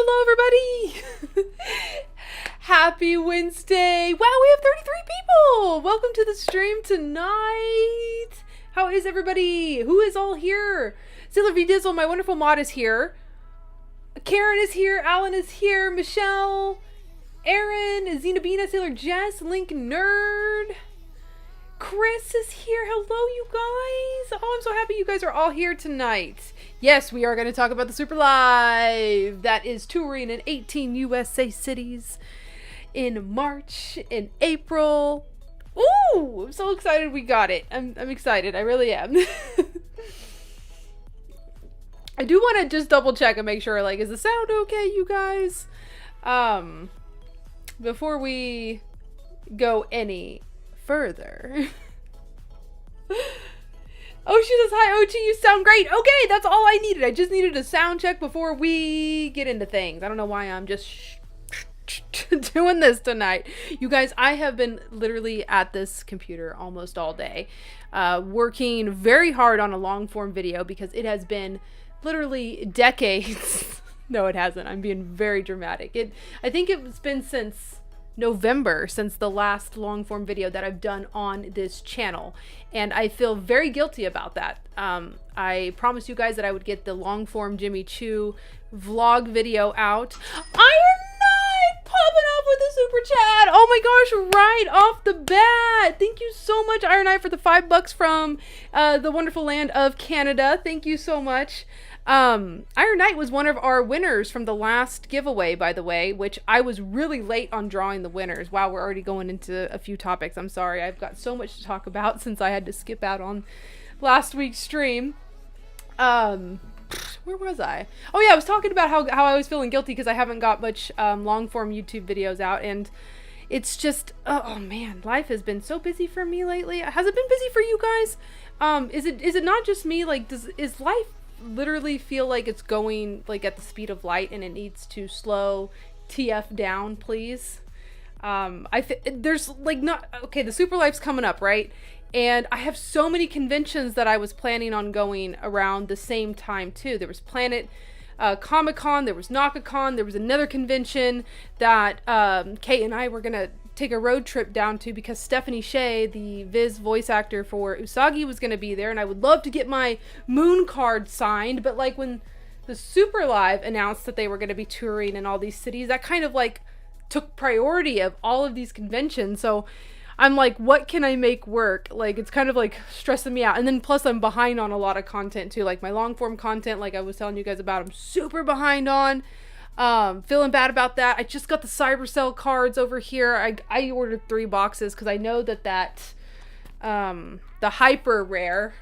Hello, everybody. Happy Wednesday. Wow, we have 33 people. Welcome to the stream tonight. How is everybody? Who is all here? Sailor V Dizzle, my wonderful mod, is here. Karen is here. Alan is here. Michelle, Aaron, Zenabina, Sailor Jess, Link Nerd. Chris is here. Hello, you guys. Oh, I'm so happy you guys are all here tonight. Yes, we are going to talk about the Super Live that is touring in 18 USA cities in March and April. Ooh, I'm so excited we got it. I'm excited. I really am. I do want to just double check and make sure, like, is the sound okay, you guys? Before we go any further. Oh, she says, hi, Ochi, you sound great. Okay, that's all I needed. I just needed a sound check before we get into things. I don't know why I'm just doing this tonight. You guys, I have been literally at this computer almost all day, working very hard on a long form video because it has been literally decades. No, it hasn't. I'm being very dramatic. I think it's been since November since the last long form video that I've done on this channel, and I feel very guilty about that. I promised you guys that I would get the long form Jimmy Choo vlog video out. Iron Knight popping up with a super chat. Oh my gosh, right off the bat. Thank you so much, Iron Knight, for the $5 from the wonderful land of Canada. Thank you so much. Iron Knight was one of our winners from the last giveaway, by the way, which I was really late on drawing the winners. Wow, we're already going into a few topics. I'm sorry. I've got so much to talk about since I had to skip out on last week's stream. Where was I? Oh yeah, I was talking about how I was feeling guilty because I haven't got much long form YouTube videos out, and it's just, oh man, life has been so busy for me lately. Has it been busy for you guys? Is it not just me? Like, is life literally feel like it's going like at the speed of light and it needs to slow TF down, please? There's like not okay, the Super Life's coming up, right? And I have so many conventions that I was planning on going around the same time too. There was Planet Comic-Con, there was NakaCon, there was another convention that Kate and I were gonna take a road trip down to because Stephanie Shea, the Viz voice actor for Usagi, was going to be there, and I would love to get my moon card signed, but like when the Super Live announced that they were going to be touring in all these cities, that kind of like took priority of all of these conventions. So I'm like, what can I make work? Like, it's kind of like stressing me out. And then plus I'm behind on a lot of content too, like my long form content, like I was telling you guys about, I'm super behind on. Feeling bad about that. I just got the CYBERCEL cards over here. I ordered 3 boxes because I know that the hyper rare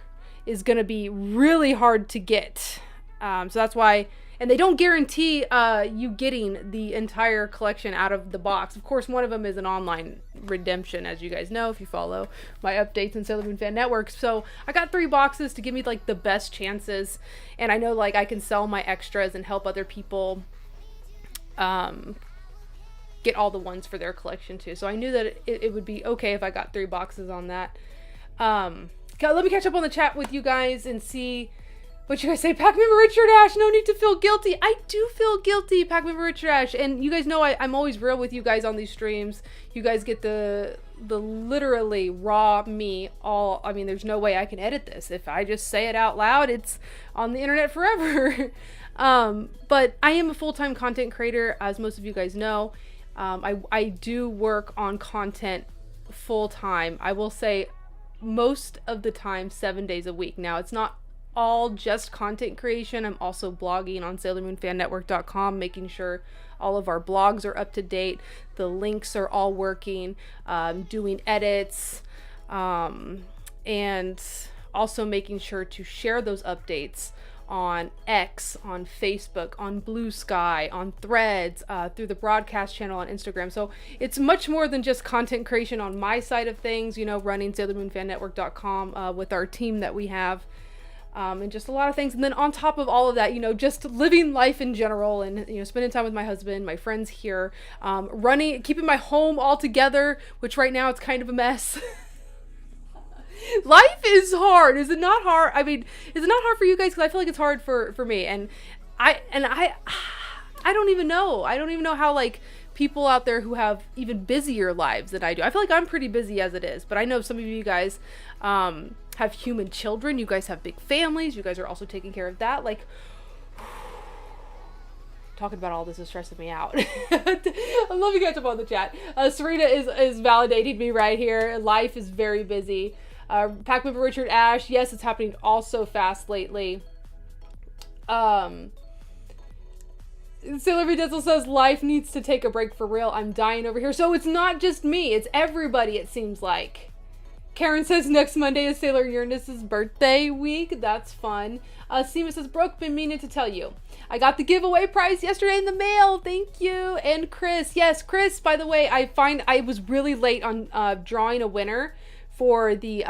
is gonna be really hard to get. So that's why, and they don't guarantee you getting the entire collection out of the box. Of course, one of them is an online redemption, as you guys know if you follow my updates in Sailor Moon Fan Network. So I got 3 boxes to give me like the best chances, and I know like I can sell my extras and help other people get all the ones for their collection too. So I knew that it would be okay if I got 3 boxes on that. Let me catch up on the chat with you guys and see what you guys say. Pack member Richard Ash, no need to feel guilty. I do feel guilty, Pack member Richard Ash, and you guys know I'm always real with you guys on these streams. You guys get the literally raw me. I mean, there's no way I can edit this. If I just say it out loud, it's on the internet forever. But I am a full-time content creator, as most of you guys know. I do work on content full-time. I will say most of the time 7 days a week. Now, it's not all just content creation. I'm also blogging on SailorMoonFanNetwork.com, making sure all of our blogs are up to date. The links are all working, doing edits, and also making sure to share those updates on X, on Facebook, on Blue Sky, on Threads, through the broadcast channel on Instagram. So it's much more than just content creation on my side of things, you know, running SailorMoonFanNetwork.com with our team that we have, and just a lot of things. And then on top of all of that, you know, just living life in general and, you know, spending time with my husband, my friends here, keeping my home all together, which right now it's kind of a mess. Life is hard. Is it not hard? I mean, is it not hard for you guys? Because I feel like it's hard for me. And I I don't even know. I don't even know how, like, people out there who have even busier lives than I do. I feel like I'm pretty busy as it is, but I know some of you guys have human children. You guys have big families. You guys are also taking care of that. Like, talking about all this is stressing me out. I love you guys up on the chat. Serena is validating me right here. Life is very busy. Pack member Richard Ash, yes, it's happening all so fast lately. Sailor V Dizzle says, life needs to take a break for real. I'm dying over here. So it's not just me. It's everybody, it seems like. Karen says, next Monday is Sailor Uranus's birthday week. That's fun. Seema says, Brooke, been meaning to tell you. I got the giveaway prize yesterday in the mail. Thank you. And Chris. Yes, Chris, by the way, I was really late on drawing a winner for the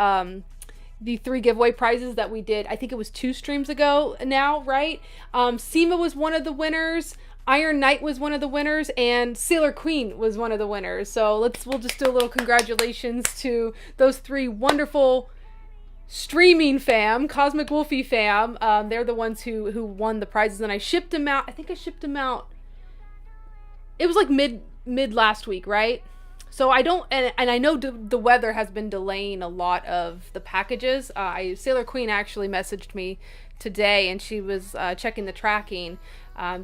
3 giveaway prizes that we did. I think it was 2 streams ago now, right? Seema was one of the winners. Iron Knight was one of the winners, and Sailor Queen was one of the winners. So we'll just do a little congratulations to those 3 wonderful streaming fam, Cosmic Wolfie fam. They're the ones who won the prizes, and I shipped them out. I think I shipped them out. It was like mid last week, right? So I don't, and I know the weather has been delaying a lot of the packages. Sailor Queen actually messaged me today, and she was checking the tracking.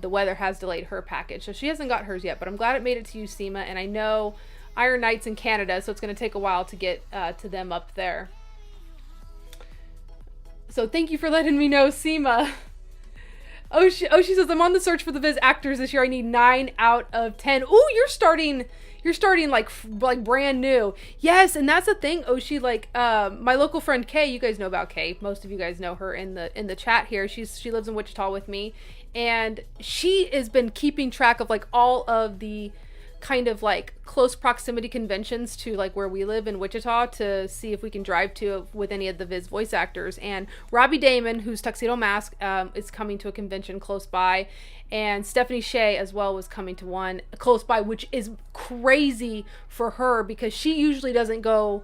The weather has delayed her package, so she hasn't got hers yet, but I'm glad it made it to you, Seema, and I know Iron Knight's in Canada, so it's going to take a while to get to them up there. So thank you for letting me know, Seema. She says, I'm on the search for the Viz actors this year. I need 9 out of 10. Ooh, you're starting like brand new. Yes, and that's the thing, Oshi, like my local friend Kay, you guys know about Kay. Most of you guys know her in the chat here. She lives in Wichita with me, and she has been keeping track of like all of the kind of like close proximity conventions to like where we live in Wichita to see if we can drive to with any of the Viz voice actors. And Robbie Damon, who's Tuxedo Mask, is coming to a convention close by, and Stephanie Shea as well was coming to one close by, which is crazy for her because she usually doesn't go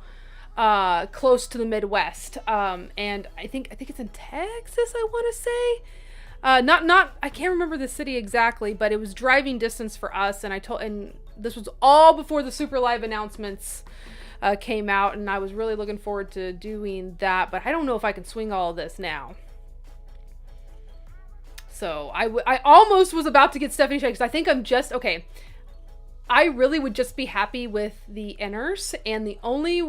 close to the Midwest. And I think it's in Texas, I want to say. I can't remember the city exactly, but it was driving distance for us, and this was all before the Super Live announcements came out, and I was really looking forward to doing that, but I don't know if I can swing all of this now. So I almost was about to get Stephanie Shea, because I think okay, I really would just be happy with the inners, and the only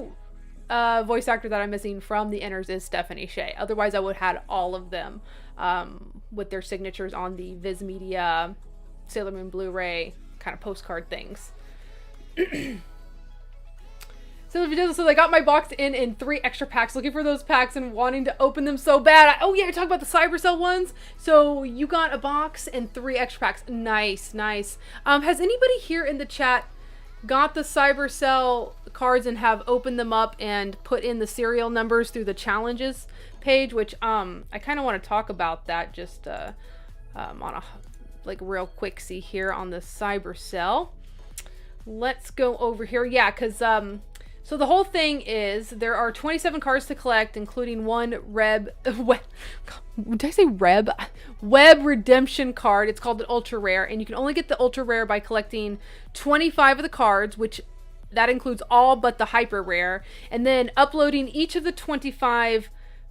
voice actor that I'm missing from the inners is Stephanie Shea. Otherwise, I would have had all of them with their signatures on the Viz Media Sailor Moon Blu-ray kind of postcard things. So I got my box in 3 extra packs, looking for those packs and wanting to open them so bad. Oh yeah, you're talking about the CYBERCEL ones. So you got a box and 3 extra packs. Nice. Has anybody here in the chat got the CYBERCEL cards and have opened them up and put in the serial numbers through the challenges page, which I kind of want to talk about that just on a like real quick see here on the CYBERCEL. Let's go over here. Yeah, because so the whole thing is there are 27 cards to collect, including 1 did I say Reb? Web redemption card. It's called an ultra rare, and you can only get the ultra rare by collecting 25 of the cards, which that includes all but the hyper rare, and then uploading each of the 25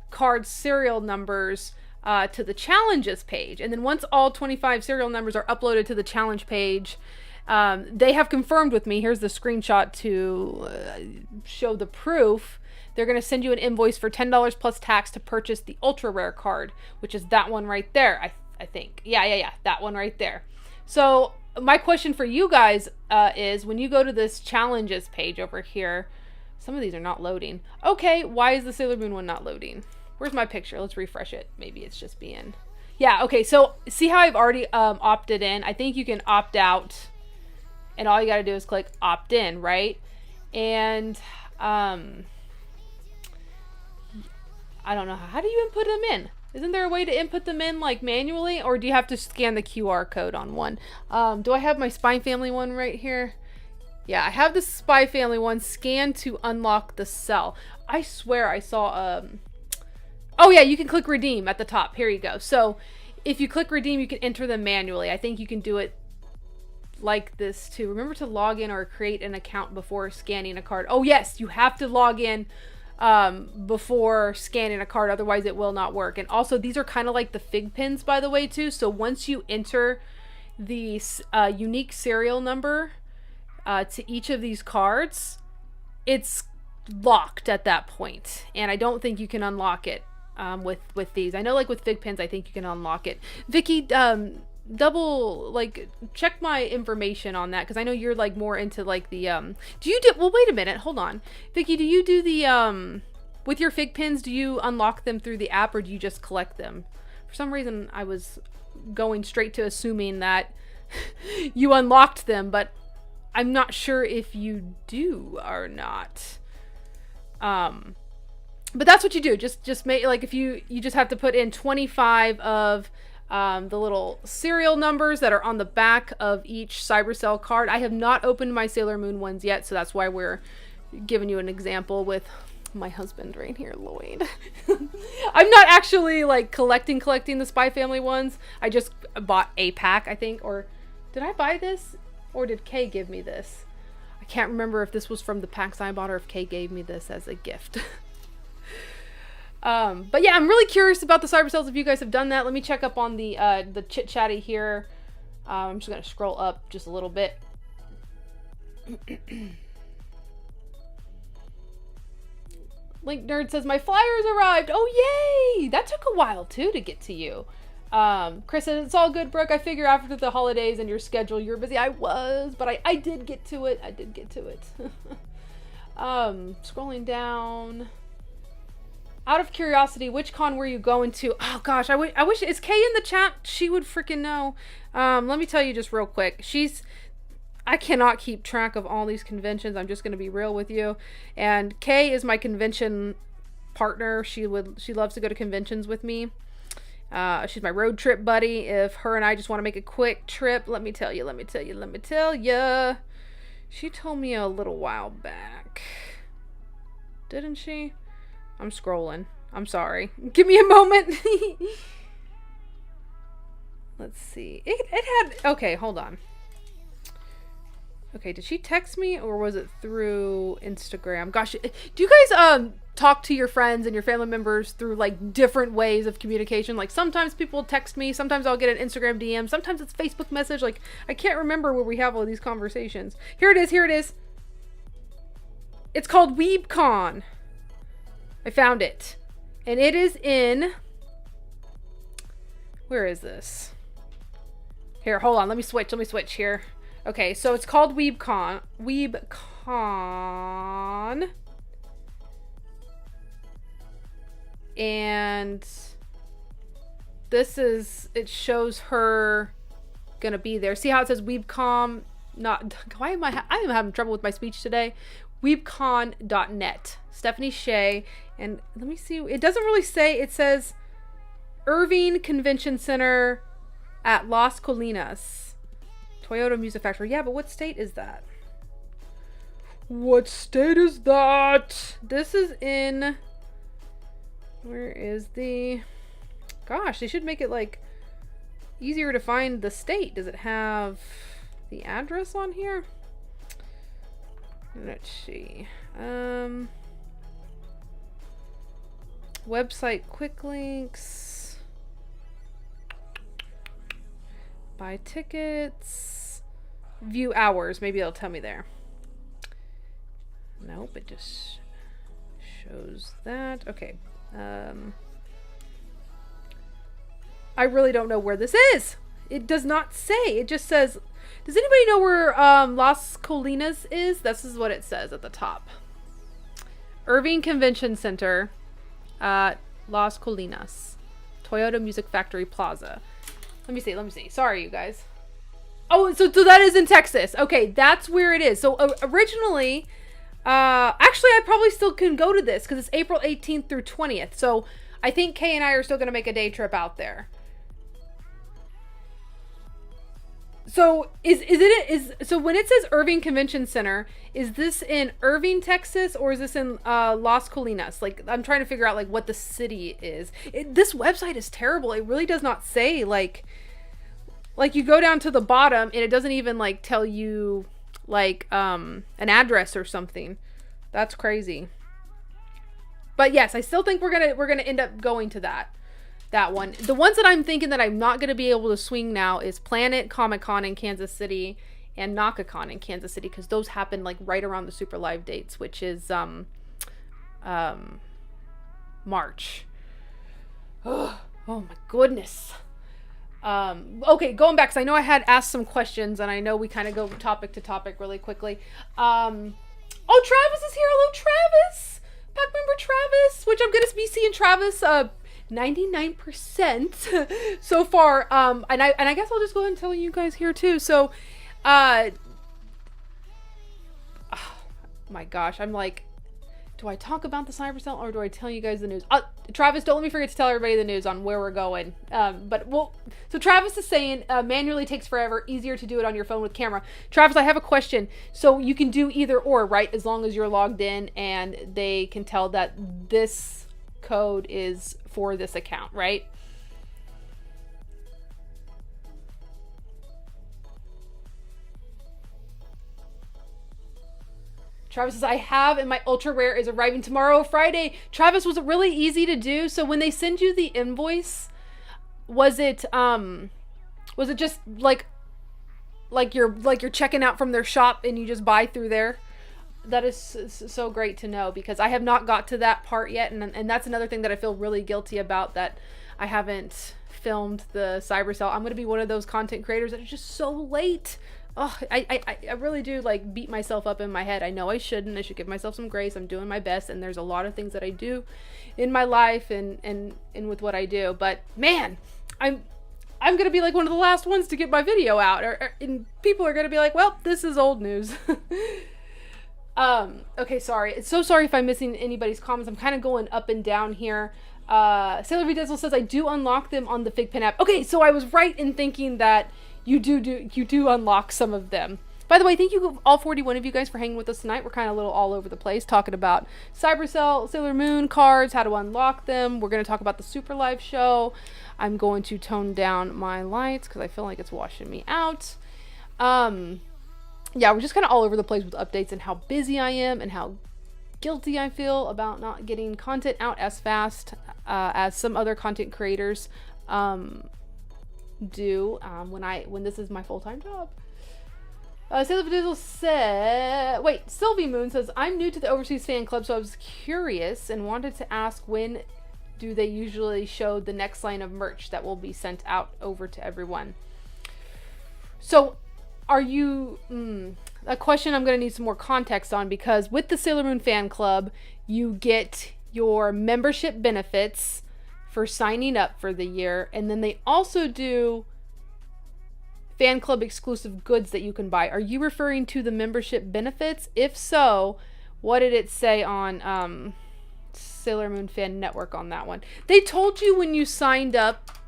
card serial numbers to the challenges page. And then once all 25 serial numbers are uploaded to the challenge page, they have confirmed with me, here's the screenshot to show the proof, they're going to send you an invoice for $10 plus tax to purchase the ultra rare card, which is that one right there, I think. Yeah, that one right there. So my question for you guys is, when you go to this challenges page over here, some of these are not loading. Okay, why is the Sailor Moon one not loading? Where's my picture? Let's refresh it. Maybe it's just being... Yeah, okay, so see how I've already opted in? I think you can opt out, and all you gotta do is click opt in, right? And I don't know, how do you input them in? Isn't there a way to input them in like manually, or do you have to scan the QR code on one? Do I have my Spy Family one right here? Yeah, I have the Spy Family one. Scan to unlock the cell. I swear I saw oh yeah, you can click redeem at the top. Here you go. So if you click redeem, you can enter them manually. I think you can do it like this too. Remember to log in or create an account before scanning a card. Oh yes, you have to log in before scanning a card, otherwise it will not work. And also, these are kind of like the fig pins, by the way, too. So once you enter the unique serial number to each of these cards, it's locked at that point, and I don't think you can unlock it with these. I know, like with fig pins, I think you can unlock it. Vicky, double like check my information on that, because I know you're like more into like the well, wait a minute, hold on, Vicky, do you do the with your fig pins, do you unlock them through the app, or do you just collect them? For some reason I was going straight to assuming that you unlocked them, but I'm not sure if you do or not. But that's what you do. Just make, like, if you just have to put in 25 of the little serial numbers that are on the back of each CYBERCEL card. I have not opened my Sailor Moon ones yet, so that's why we're giving you an example with my husband right here, Lloyd. I'm not actually like collecting the Spy Family ones. I just bought a pack, I think, or did I buy this, or did Kay give me this? I can't remember if this was from the packs I bought or if Kay gave me this as a gift. But yeah, I'm really curious about the CYBERCELs if you guys have done that. Let me check up on the chit chatty here. I'm just gonna scroll up just a little bit. Link Nerd says, my flyers arrived. Oh, yay! That took a while, too, to get to you. Chris says, it's all good, Brooke. I figure after the holidays and your schedule, you're busy. I was, but I did get to it. I did get to it. Scrolling down. Out of curiosity, which con were you going to? Oh, gosh, I wish, is Kay in the chat? She would freaking know. Let me tell you just real quick. I cannot keep track of all these conventions. I'm just going to be real with you. And Kay is my convention partner. She loves to go to conventions with me. She's my road trip buddy. If her and I just want to make a quick trip, let me tell you. She told me a little while back. Didn't she? I'm scrolling. I'm sorry. Give me a moment. Let's see. It had... Okay, hold on. Okay, did she text me or was it through Instagram? Gosh, do you guys talk to your friends and your family members through like different ways of communication? Like sometimes people text me, sometimes I'll get an Instagram DM, sometimes it's Facebook message. Like I can't remember where we have all these conversations. Here it is. It's called WeebCon. I found it. And it is in... Where is this? Here, hold on. Let me switch here. Okay, so it's called WeebCon. WeebCon. And this is, it shows her gonna be there. See how it says WeebCon? I am having trouble with my speech today. WeebCon.net. Stephanie Shea. And let me see. It doesn't really say. It says Irving Convention Center at Las Colinas. Toyota Music Factory. Yeah, but what state is that? This is in... Where is the... Gosh, they should make it, like, easier to find the state. Does it have the address on here? Let's see. Website quick links. Buy tickets. View hours. Maybe it'll tell me there. Nope, it just shows that. Okay. I really don't know where this is. It does not say. It just says... Does anybody know where Las Colinas is? This is what it says at the top. Irving Convention Center at Las Colinas. Toyota Music Factory Plaza. Let me see. Sorry, you guys. Oh, so that is in Texas. Okay, that's where it is. So originally, actually, I probably still can go to this because it's April 18th through 20th. So I think Kay and I are still going to make a day trip out there. So so when it says Irving Convention Center, is this in Irving, Texas, or is this in Las Colinas? Like, I'm trying to figure out like what the city is. This website is terrible. It really does not say like you go down to the bottom and it doesn't even like tell you like an address or something. That's crazy. But yes, I still think we're gonna end up going to that one. The ones that I'm thinking that I'm not going to be able to swing now is Planet Comic Con in Kansas City and NakaCon in Kansas City, because those happen like right around the Super Live dates, which is March. Oh my goodness. Okay, going back, because I know I had asked some questions and I know we kind of go topic to topic really quickly. Oh, Travis is here. Hello, Travis. Pack member Travis, which I'm going to be seeing Travis 99% so far. And I guess I'll just go ahead and tell you guys here too. So, oh my gosh, I'm like, do I talk about the CYBERCEL or do I tell you guys the news? Travis, don't let me forget to tell everybody the news on where we're going. So Travis is saying manually takes forever, easier to do it on your phone with camera. Travis, I have a question. So you can do either or, right? As long as you're logged in and they can tell that this code is for this account, right? Travis says, I have, and my ultra rare is arriving tomorrow, Friday. Travis, was it really easy to do? So when they send you the invoice, was it just like you're checking out from their shop and you just buy through there? That is so great to know, because I have not got to that part yet, and that's another thing that I feel really guilty about, that I haven't filmed the CYBERCEL. I'm going to be one of those content creators that are just so late. Oh, I really do like beat myself up in my head. I know I shouldn't. I should give myself some grace. I'm doing my best, and there's a lot of things that I do in my life and with what I do. But man, I'm gonna be like one of the last ones to get my video out, and people are gonna be like, well, this is old news. Okay, sorry. So sorry if I'm missing anybody's comments. I'm kind of going up and down here. Sailor V Dizzle says, I do unlock them on the Figpen app. Okay, so I was right in thinking that you do unlock some of them. By the way, thank you all 41 of you guys for hanging with us tonight. We're kind of a little all over the place talking about CYBERCEL, Sailor Moon cards, how to unlock them. We're going to talk about the Super Live show. I'm going to tone down my lights because I feel like it's washing me out. Yeah, we're just kind of all over the place with updates and how busy I am and how guilty I feel about not getting content out as fast as some other content creators do when this is my full-time job. Sylvie Moon says, I'm new to the Overseas Fan Club, so I was curious and wanted to ask, when do they usually show the next line of merch that will be sent out over to everyone? So are you a question I'm going to need some more context on, because with the Sailor Moon Fan Club you get your membership benefits for signing up for the year, and then they also do fan club exclusive goods that you can buy. Are you referring to the membership benefits? If so, what did it say on Sailor Moon Fan Network on that one? They told you when you signed up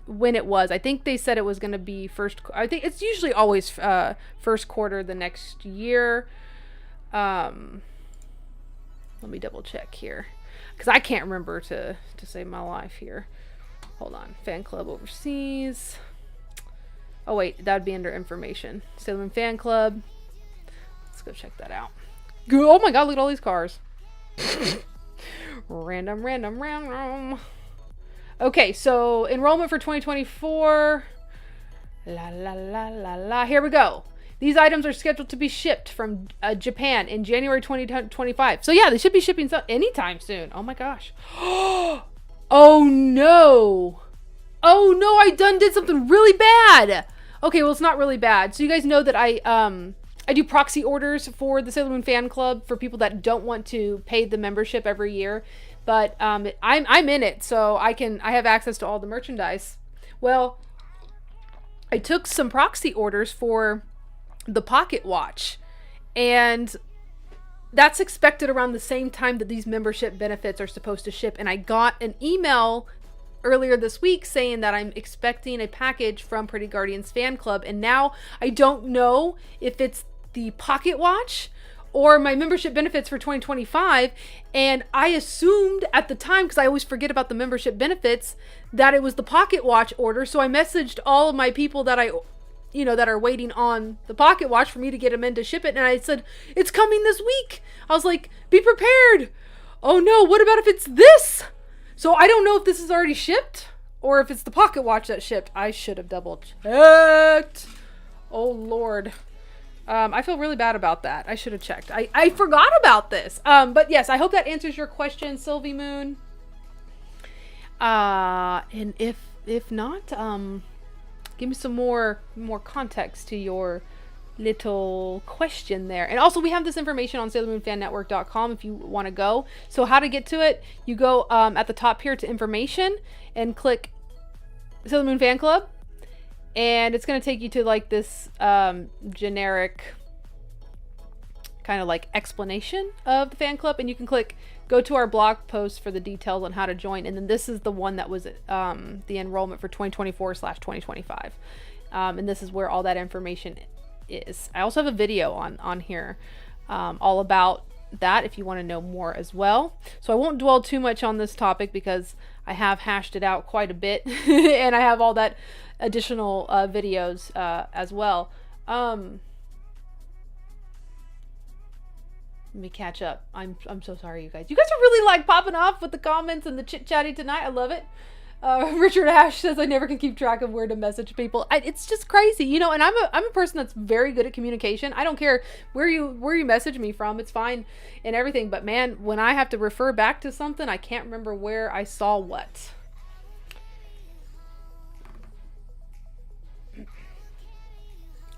when it was. I think they said it was going to be I think it's usually always first quarter the next year. Let me double check here, because I can't remember to save my life here. Hold on. Fan Club Overseas. Oh wait, that would be under information. Sailor Moon Fan Club. Let's go check that out. Oh my god, look at all these cars. Random. Okay, so enrollment for 2024. Here we go. These items are scheduled to be shipped from Japan in January 2025. So yeah, they should be shipping anytime soon. Oh my gosh. Oh no. Oh no, I did something really bad. Okay, well, it's not really bad. So you guys know that I do proxy orders for the Sailor Moon Fan Club for people that don't want to pay the membership every year. But I'm in it, so I have access to all the merchandise. Well, I took some proxy orders for the pocket watch, and that's expected around the same time that these membership benefits are supposed to ship, and I got an email earlier this week saying that I'm expecting a package from Pretty Guardians fan club, and now I don't know if it's the pocket watch or my membership benefits for 2025, and I assumed at the time, because I always forget about the membership benefits, that it was the pocket watch order. So I messaged all of my people that that are waiting on the pocket watch for me to get them in to ship it, and I said, it's coming this week. I was like, be prepared. Oh no, what about if it's this? So I don't know if this is already shipped or if it's the pocket watch that shipped. I should have double checked. Oh Lord. I feel really bad about that. I should have checked. I forgot about this. But yes, I hope that answers your question, Sylvie Moon. And if not, give me some more context to your little question there. And also, we have this information on SailorMoonFanNetwork.com if you want to go. So how to get to it, you go at the top here to information and click Sailor Moon Fan Club. And it's going to take you to like this generic kind of like explanation of the fan club. And you can click go to our blog post for the details on how to join. And then this is the one that was the enrollment for 2024/2025. And this is where all that information is. I also have a video on here all about that if you want to know more as well. So I won't dwell too much on this topic because I have hashed it out quite a bit and I have all that additional videos as well. Let me catch up. I'm so sorry, you guys. You guys are really like popping off with the comments and the chit chatty tonight. I love it. Richard Ash says I never can keep track of where to message people. It's just crazy, and I'm a person that's very good at communication. I don't care where you message me from. It's fine and everything. But man, when I have to refer back to something, I can't remember where I saw what.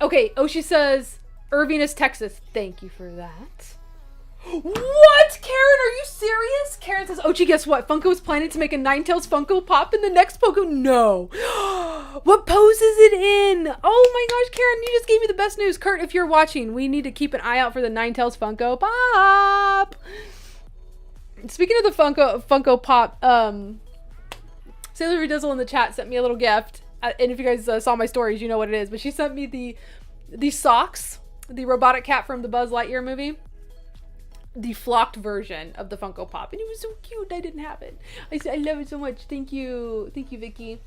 Okay, Oshi says Irvinus, Texas. Thank you for that. What? Karen, are you serious? Karen says, Ochi, guess what? Funko is planning to make a Ninetales Funko Pop in the next Poco. No. What pose is it in? Oh my gosh, Karen, you just gave me the best news. Kurt, if you're watching, we need to keep an eye out for the Ninetales Funko Pop. Speaking of the Funko Pop, Sailor Ridizzle in the chat sent me a little gift. And if you guys saw my stories, you know what it is. But she sent me the socks, the robotic cat from the Buzz Lightyear movie. The flocked version of the Funko Pop, and it was so cute. I didn't have it. I love it so much. Thank you, Vicky.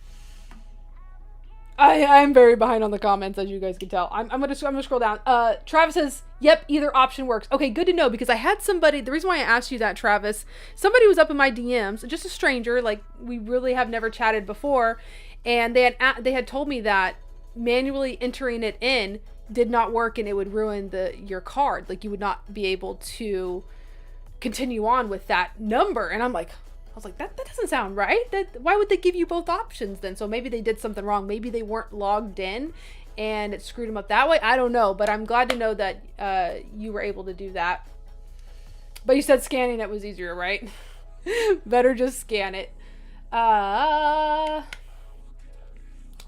I'm very behind on the comments, as you guys can tell. I'm gonna scroll down. Travis says, "Yep, either option works." Okay, good to know, because I had somebody. The reason why I asked you that, Travis, somebody was up in my DMs, just a stranger, like we really have never chatted before, and they had told me that manually entering it in did not work and it would ruin your card. Like you would not be able to continue on with that number. And I was like, that doesn't sound right. Why would they give you both options then? So maybe they did something wrong. Maybe they weren't logged in and it screwed them up that way. I don't know, but I'm glad to know that you were able to do that. But you said scanning it was easier, right? Better just scan it.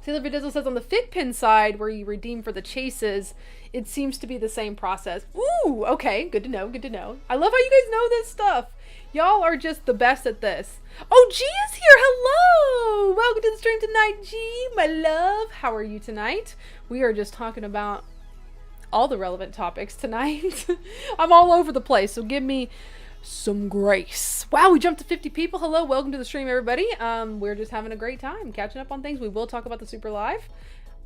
Sailor Vidizzle says on the Fig Pin side where you redeem for the chases, it seems to be the same process. Ooh, okay, good to know, good to know. I love how you guys know this stuff. Y'all are just the best at this. Oh, G is here. Hello. Welcome to the stream tonight, G, my love. How are you tonight? We are just talking about all the relevant topics tonight. I'm all over the place, so give me some grace. Wow, we jumped to 50 people. Hello, welcome to the stream, everybody. We're just having a great time catching up on things. We will talk about the Super Live.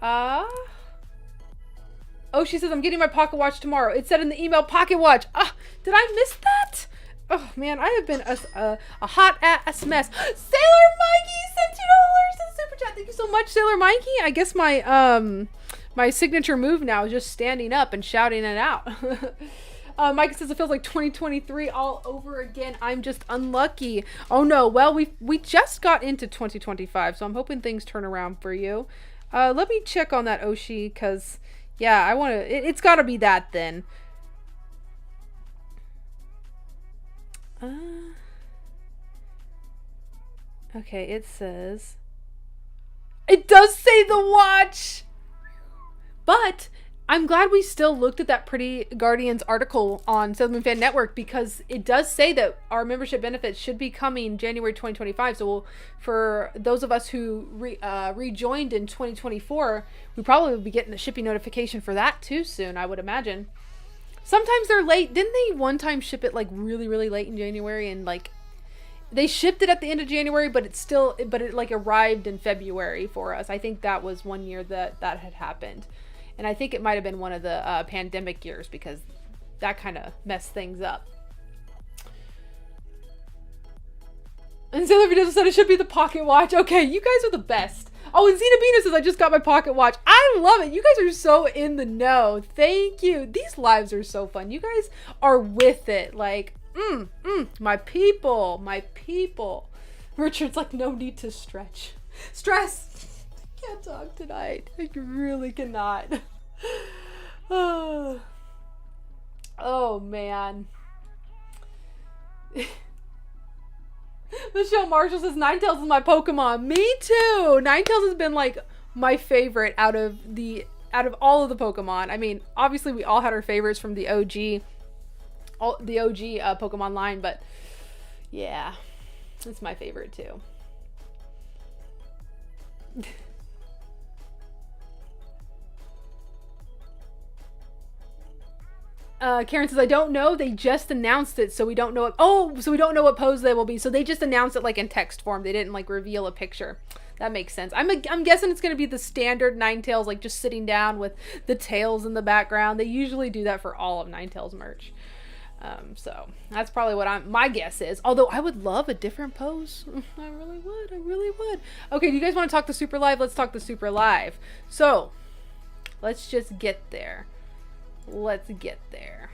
Oh, she says I'm getting my pocket watch tomorrow. It said in the email pocket watch. Did I miss that? Oh man, I have been a hot ass mess. Sailor Mikey sent $2 in super chat. Thank you so much, Sailor Mikey. I guess my signature move now is just standing up and shouting it out. Mike says it feels like 2023 all over again. I'm just unlucky. Oh no. Well, we just got into 2025, so I'm hoping things turn around for you. Let me check on that, Oshi, because yeah, I want to. It's got to be that then. Okay, it says. It does say the watch, but I'm glad we still looked at that Pretty Guardians article on Sailor Moon Fan Network, because it does say that our membership benefits should be coming January 2025. So for those of us who rejoined in 2024, we probably will be getting a shipping notification for that too soon, I would imagine. Sometimes they're late. Didn't they one time ship it like really, really late in January, and like they shipped it at the end of January, but it like arrived in February for us. I think that was one year that had happened. And I think it might have been one of the pandemic years, because that kind of messed things up. And Sailor Venus said it should be the pocket watch. Okay, you guys are the best. Oh, and Xenobina says I just got my pocket watch. I love it. You guys are so in the know. Thank you. These lives are so fun. You guys are with it. Like, my people, my people. Richard's like, no need to stretch. Stress. Can't talk tonight. I really cannot. Oh man. Michelle Marshall says Ninetales is my Pokemon. Me too. Ninetales has been like my favorite out of all of the Pokemon. I mean, obviously we all had our favorites from the OG Pokemon line, but yeah, it's my favorite too. Karen says, I don't know. They just announced it, so we don't know. So we don't know what pose they will be. So they just announced it like in text form. They didn't like reveal a picture. That makes sense. I'm guessing it's going to be the standard Ninetales, like just sitting down with the tails in the background. They usually do that for all of Ninetales merch. So that's probably what my guess is. Although I would love a different pose. I really would. Okay, do you guys want to talk the Super Live? Let's talk the Super Live. So let's just get there. Let's get there.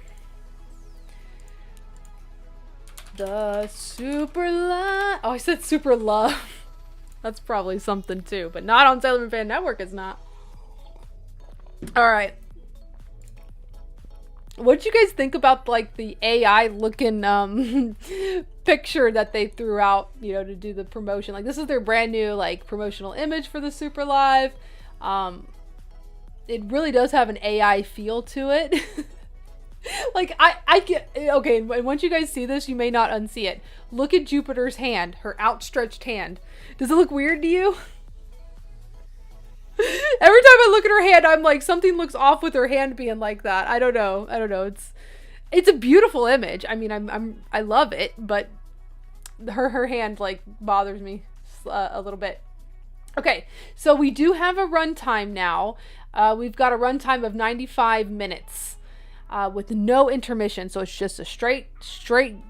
The Super Love. Oh, I said Super Love. That's probably something too, but not on Sailor Moon Fan Network. It's not. All right. What do you guys think about like the AI looking picture that they threw out, you know, to do the promotion? Like, this is their brand new like promotional image for the Super Live. It really does have an AI feel to it. Like, I get, okay, and once you guys see this, you may not unsee it. Look at Jupiter's hand, her outstretched hand. Does it look weird to you? Every time I look at her hand, I'm like, something looks off with her hand being like that. I don't know. It's a beautiful image. I mean, I love it, but her hand like bothers me a little bit. Okay, so we do have a runtime now. We've got a runtime of 95 minutes with no intermission. So it's just a straight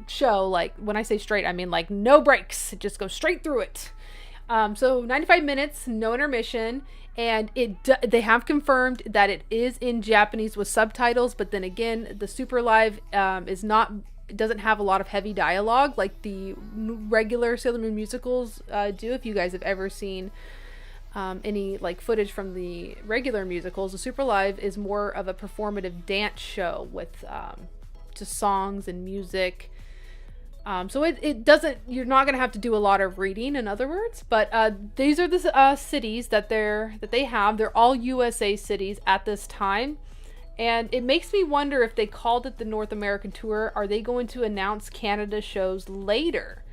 show. Like, when I say straight, I mean like no breaks. It just goes straight through it. So 95 minutes, no intermission. And they have confirmed that it is in Japanese with subtitles. But then again, the Super Live doesn't have a lot of heavy dialogue like the regular Sailor Moon musicals do. If you guys have ever seen any like footage from the regular musicals, the Super Live is more of a performative dance show with just songs and music. So it doesn't, you're not going to have to do a lot of reading, in other words, but these are the cities that they have. They're all USA cities at this time. And it makes me wonder, if they called it the North American tour, are they going to announce Canada shows later?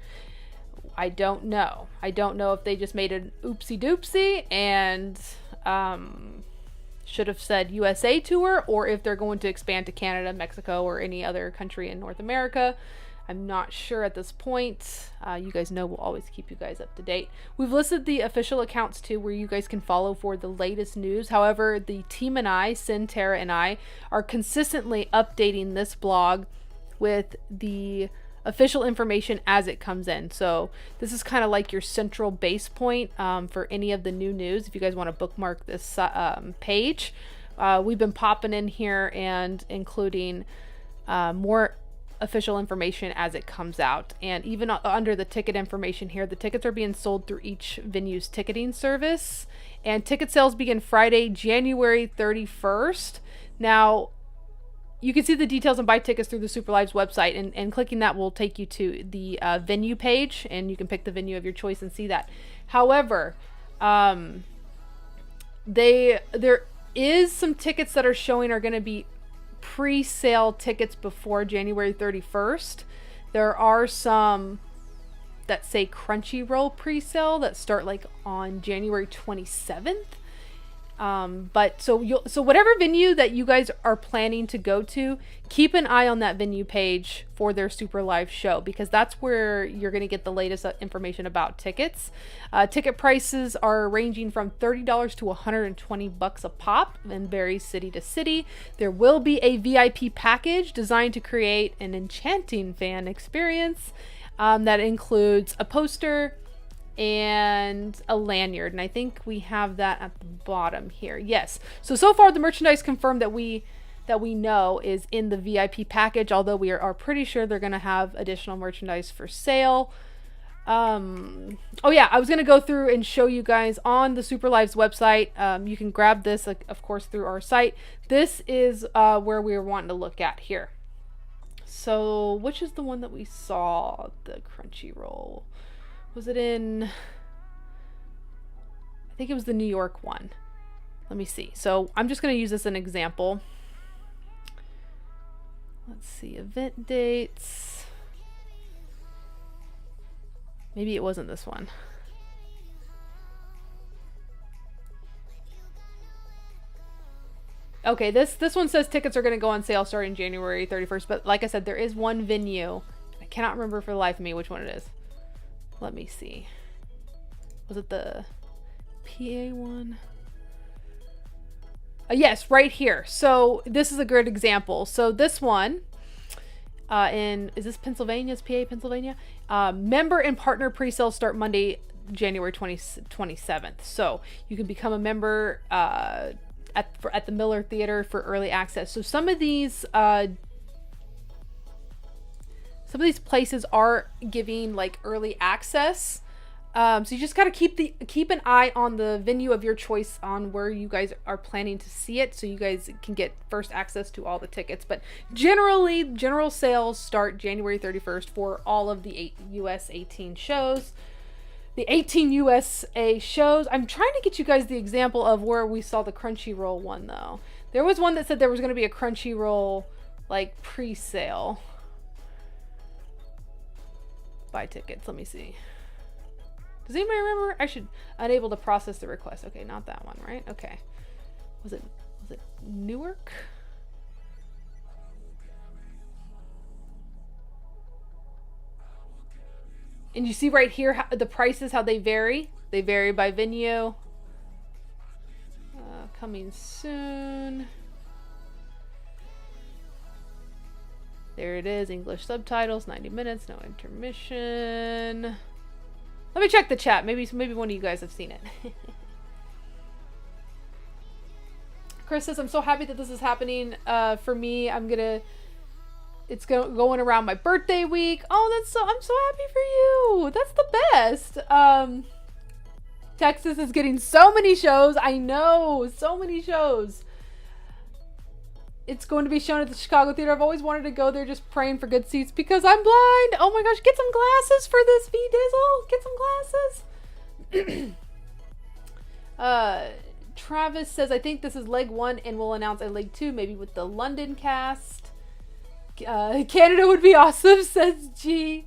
I don't know. I don't know if they just made an oopsie doopsie and should have said USA tour, or if they're going to expand to Canada, Mexico, or any other country in North America. I'm not sure at this point. You guys know we'll always keep you guys up to date. We've listed the official accounts too, where you guys can follow for the latest news. However, the team and I, Sin, Tara, and I, are consistently updating this blog with the official information as it comes in. So this is kind of like your central base point for any of the new news. If you guys want to bookmark this page, we've been popping in here and including more official information as it comes out. And even under the ticket information here, the tickets are being sold through each venue's ticketing service, and ticket sales begin Friday, January 31st. Now, you can see the details and buy tickets through the Super Live's website, and clicking that will take you to the venue page, and you can pick the venue of your choice and see that. However, they're is some tickets that are showing are going to be pre-sale tickets before January 31st. There are some that say Crunchyroll pre-sale that start like on January 27th. But so whatever venue that you guys are planning to go to, keep an eye on that venue page for their super live show, because that's where you're going to get the latest information about tickets. Ticket prices are ranging from $30 to $120 a pop and varies city to city. There will be a VIP package designed to create an enchanting fan experience, that includes a poster and a lanyard, and I think we have that at the bottom here. Yes, so far the merchandise confirmed that we know is in the VIP package, although we are pretty sure they're going to have additional merchandise for sale. Oh yeah, I was going to go through and show you guys on the Super Live's website. You can grab this, of course, through our site. This is where we were wanting to look at here. So which is the one that we saw, the Crunchyroll? Was it in, I think it was the New York one. Let me see. So I'm just going to use this as an example. Let's see, event dates. Maybe it wasn't this one. Okay, this one says tickets are going to go on sale starting January 31st, but like I said, there is one venue. I cannot remember for the life of me which one it is. Let me see. Was it the PA one? Yes, right here. So this is a good example. So this one, is this Pennsylvania's PA, Pennsylvania? Member and partner pre-sales start Monday, January 27th. So you can become a member at the Miller Theater for early access. So some of these places are giving like early access. So you just got to keep an eye on the venue of your choice on where you guys are planning to see it, so you guys can get first access to all the tickets. But generally, general sales start January 31st for all of the US 18 shows. The 18 USA shows. I'm trying to get you guys the example of where we saw the Crunchyroll one, though. There was one that said there was going to be a Crunchyroll like pre-sale. Buy tickets. Let me see. Does anybody remember? I should unable to process the request. Okay, not that one, right? Okay. Was it Newark? And you see right here how the prices, how they vary. They vary by venue. Coming soon. There it is. English subtitles, 90 minutes, no intermission. Let me check the chat. Maybe one of you guys have seen it. Chris says, I'm so happy that this is happening for me. It's going around my birthday week. Oh, I'm so happy for you. That's the best. Texas is getting so many shows. I know, so many shows. It's going to be shown at the Chicago Theater. I've always wanted to go there, just praying for good seats because I'm blind. Oh my gosh, get some glasses for this, V Dizzle. Get some glasses. Travis says, I think this is leg 1 and we'll announce a leg 2, maybe with the London cast. Canada would be awesome, says G.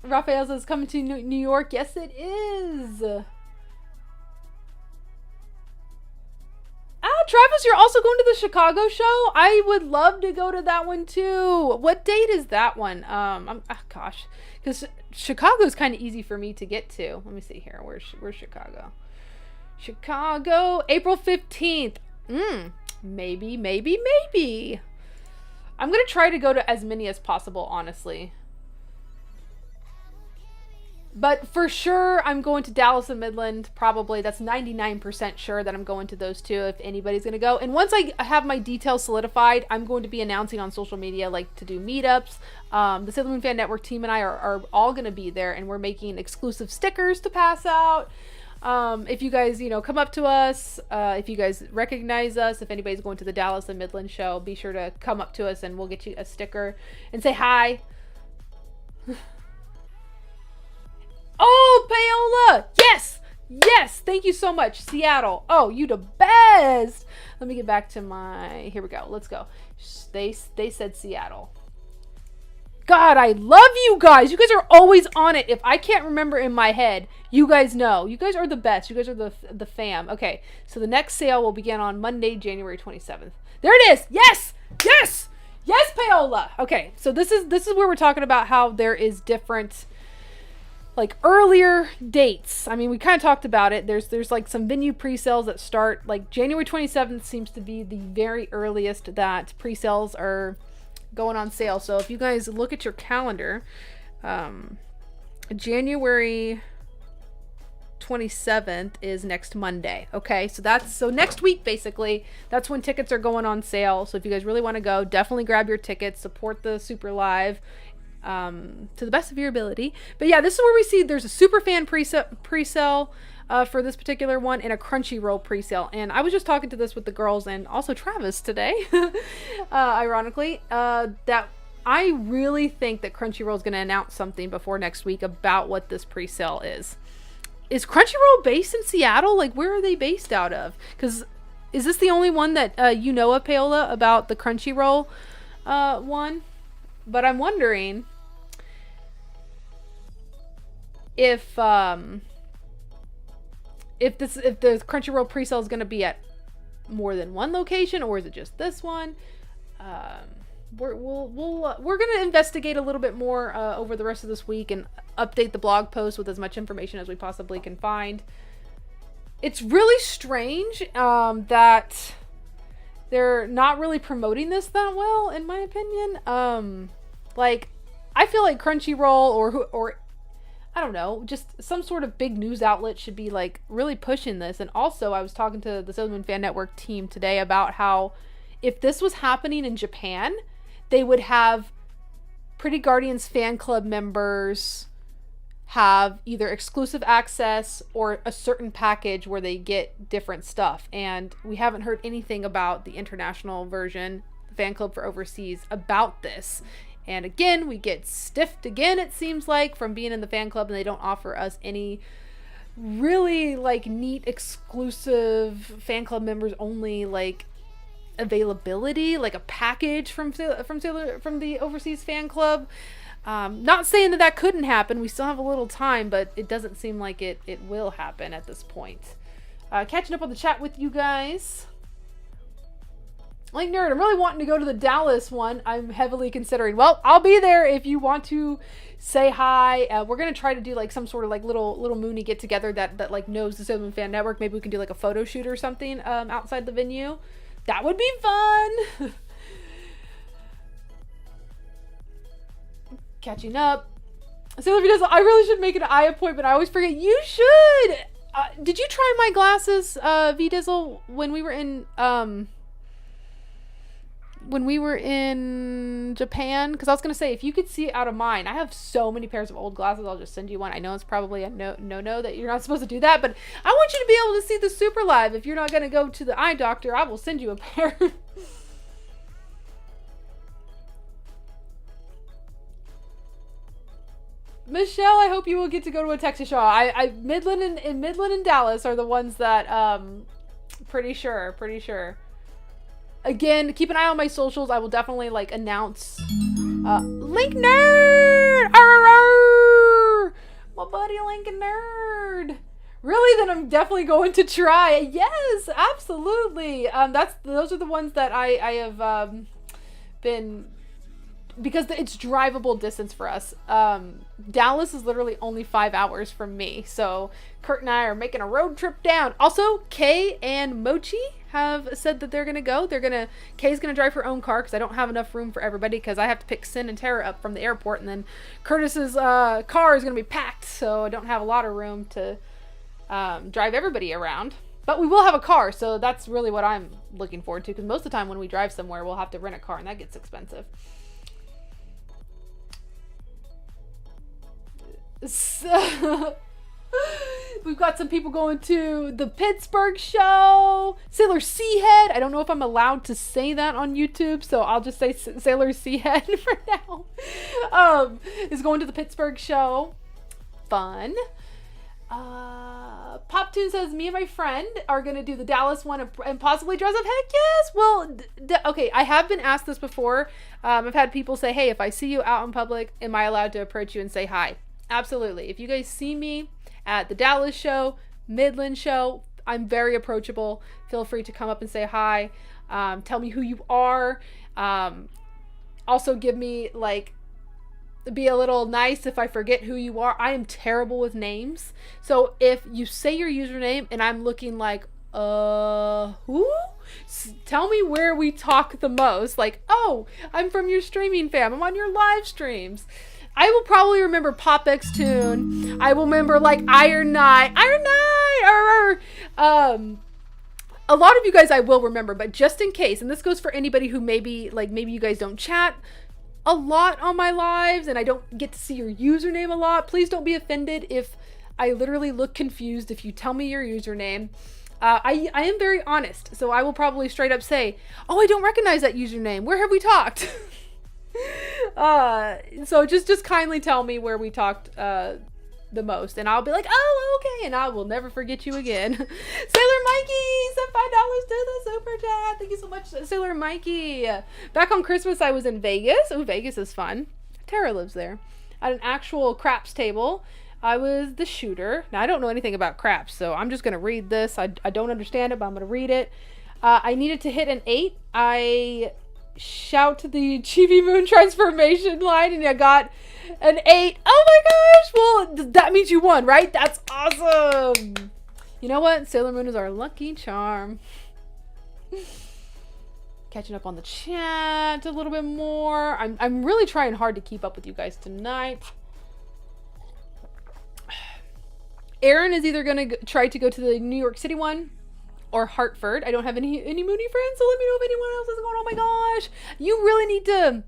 Raphael says, coming to New York. Yes, it is. Travis, you're also going to the Chicago show? I would love to go to that one too. What date is that one? Gosh, because Chicago is kind of easy for me to get to. Let me see here. Where's Chicago? Chicago, April 15th. Maybe. I'm gonna try to go to as many as possible, honestly. But for sure, I'm going to Dallas and Midland, probably. That's 99% sure that I'm going to those two if anybody's going to go. And once I have my details solidified, I'm going to be announcing on social media, like, to do meetups. The Sailor Moon Fan Network team and I are all going to be there, and we're making exclusive stickers to pass out. If you guys, come up to us, if you guys recognize us, if anybody's going to the Dallas and Midland show, be sure to come up to us and we'll get you a sticker and say hi. Oh, payola! Yes! Yes, thank you so much, Seattle. Oh, you the best. Let me get back to my, here we go. Let's go. They said Seattle. God, I love you guys. You guys are always on it. If I can't remember in my head, you guys know. You guys are the best. You guys are the fam. Okay, so the next sale will begin on Monday, January 27th. There it is. Yes, yes, yes, Paola. Okay, so this is where we're talking about how there is different, like, earlier dates. I mean, we kind of talked about it. There's like some venue pre-sales that start, like, January 27th seems to be the very earliest that pre-sales are going on sale. So if you guys look at your calendar, January 27th is next Monday. Okay, so next week, basically, that's when tickets are going on sale. So if you guys really want to go, definitely grab your tickets, support the Super Live to the best of your ability. But yeah, this is where we see there's a super fan pre-sale for this particular one, and a Crunchyroll pre-sale. And I was just talking to this with the girls and also Travis today, ironically, that I really think that Crunchyroll is going to announce something before next week about what this pre-sale is. Is Crunchyroll based in Seattle? Like, where are they based out of? Because is this the only one that you know of, Paola, about the Crunchyroll one? But I'm wondering if the Crunchyroll pre-sale is going to be at more than one location, or is it just this one? We're going to investigate a little bit more over the rest of this week and update the blog post with as much information as we possibly can find. It's really strange that they're not really promoting this that well, in my opinion. Like, I feel like Crunchyroll or I don't know, just some sort of big news outlet should be, like, really pushing this. And also, I was talking to the Sailor Moon Fan Network team today about how if this was happening in Japan, they would have Pretty Guardians fan club members have either exclusive access or a certain package where they get different stuff. And we haven't heard anything about the international version, the fan club for overseas, about this. And again, we get stiffed again, it seems like, from being in the fan club, and they don't offer us any really, like, neat, exclusive fan club members only, like, availability, like a package from the overseas fan club. Not saying that couldn't happen. We still have a little time, but it doesn't seem like it will happen at this point. Catching up on the chat with you guys. Like Nerd, I'm really wanting to go to the Dallas one. I'm heavily considering. Well, I'll be there if you want to say hi. We're gonna try to do, like, some sort of, like, little Mooney get together that like knows the Sailor Moon Fan Network. Maybe we can do, like, a photo shoot or something outside the venue. That would be fun. Catching up. Sailor V does. I really should make an eye appointment. I always forget. You should. Did you try my glasses, V Dizzle, when we were in Japan? Because I was gonna say, if you could see out of mine, I have so many pairs of old glasses. I'll just send you one. I know it's probably a no that you're not supposed to do that, but I want you to be able to see the Super Live. If you're not gonna go to the eye doctor, I will send you a pair. Michelle, I hope you will get to go to a Texas show. Midland and Dallas are the ones that pretty sure. Again, keep an eye on my socials. I will definitely, like, announce Link Nerd! Arr! My buddy Link Nerd. Really? Then I'm definitely going to try. Yes, absolutely. Those are the ones that I have been, because it's drivable distance for us. Dallas is literally only 5 hours from me. So Kurt and I are making a road trip down. Also, Kay and Mochi have said that they're going to go. Kay's going to drive her own car because I don't have enough room for everybody, because I have to pick Sin and Tara up from the airport, and then Curtis's car is going to be packed, so I don't have a lot of room to drive everybody around. But we will have a car, so that's really what I'm looking forward to, because most of the time when we drive somewhere, we'll have to rent a car, and that gets expensive. So, we've got some people going to the Pittsburgh show. Sailor Seahead. I don't know if I'm allowed to say that on YouTube, so I'll just say Sailor Seahead for now. Is going to the Pittsburgh show. Fun. Pop Toon says, me and my friend are going to do the Dallas one and possibly dress up. Heck yes. Well, okay. I have been asked this before. I've had people say, hey, if I see you out in public, am I allowed to approach you and say hi? Absolutely. If you guys see me at the Dallas show, Midland show, I'm very approachable. Feel free to come up and say hi. Tell me who you are. Also give me be a little nice if I forget who you are. I am terrible with names. So if you say your username and I'm looking like, who? Tell me where we talk the most. Like, oh, I'm from your streaming fam. I'm on your live streams. I will probably remember Pop X Tune. I will remember Iron Knight, or a lot of you guys I will remember, but just in case, and this goes for anybody who maybe you guys don't chat a lot on my lives and I don't get to see your username a lot, please don't be offended if I literally look confused if you tell me your username. I am very honest, so I will probably straight up say, oh, I don't recognize that username. Where have we talked? So just kindly tell me where we talked the most, and I'll be like, oh, okay, and I will never forget you again. Sailor Mikey sent $5 to the super chat. Thank you so much, Sailor Mikey. Back on Christmas, I was in Vegas. Oh, Vegas is fun. Tara lives there. At an actual craps table, I was the shooter. Now, I don't know anything about craps, so I'm just going to read this. I don't understand it, but I'm going to read it. I needed to hit an 8. I shout the Chibi Moon transformation line, and I got an 8. Oh my gosh! Well, that means you won, right? That's awesome! You know what? Sailor Moon is our lucky charm. Catching up on the chat a little bit more. I'm really trying hard to keep up with you guys tonight. Aaron is either going to try to go to the New York City one or Hartford. I don't have any Mooney friends, so let me know if anyone else is going. Oh my gosh, you really need to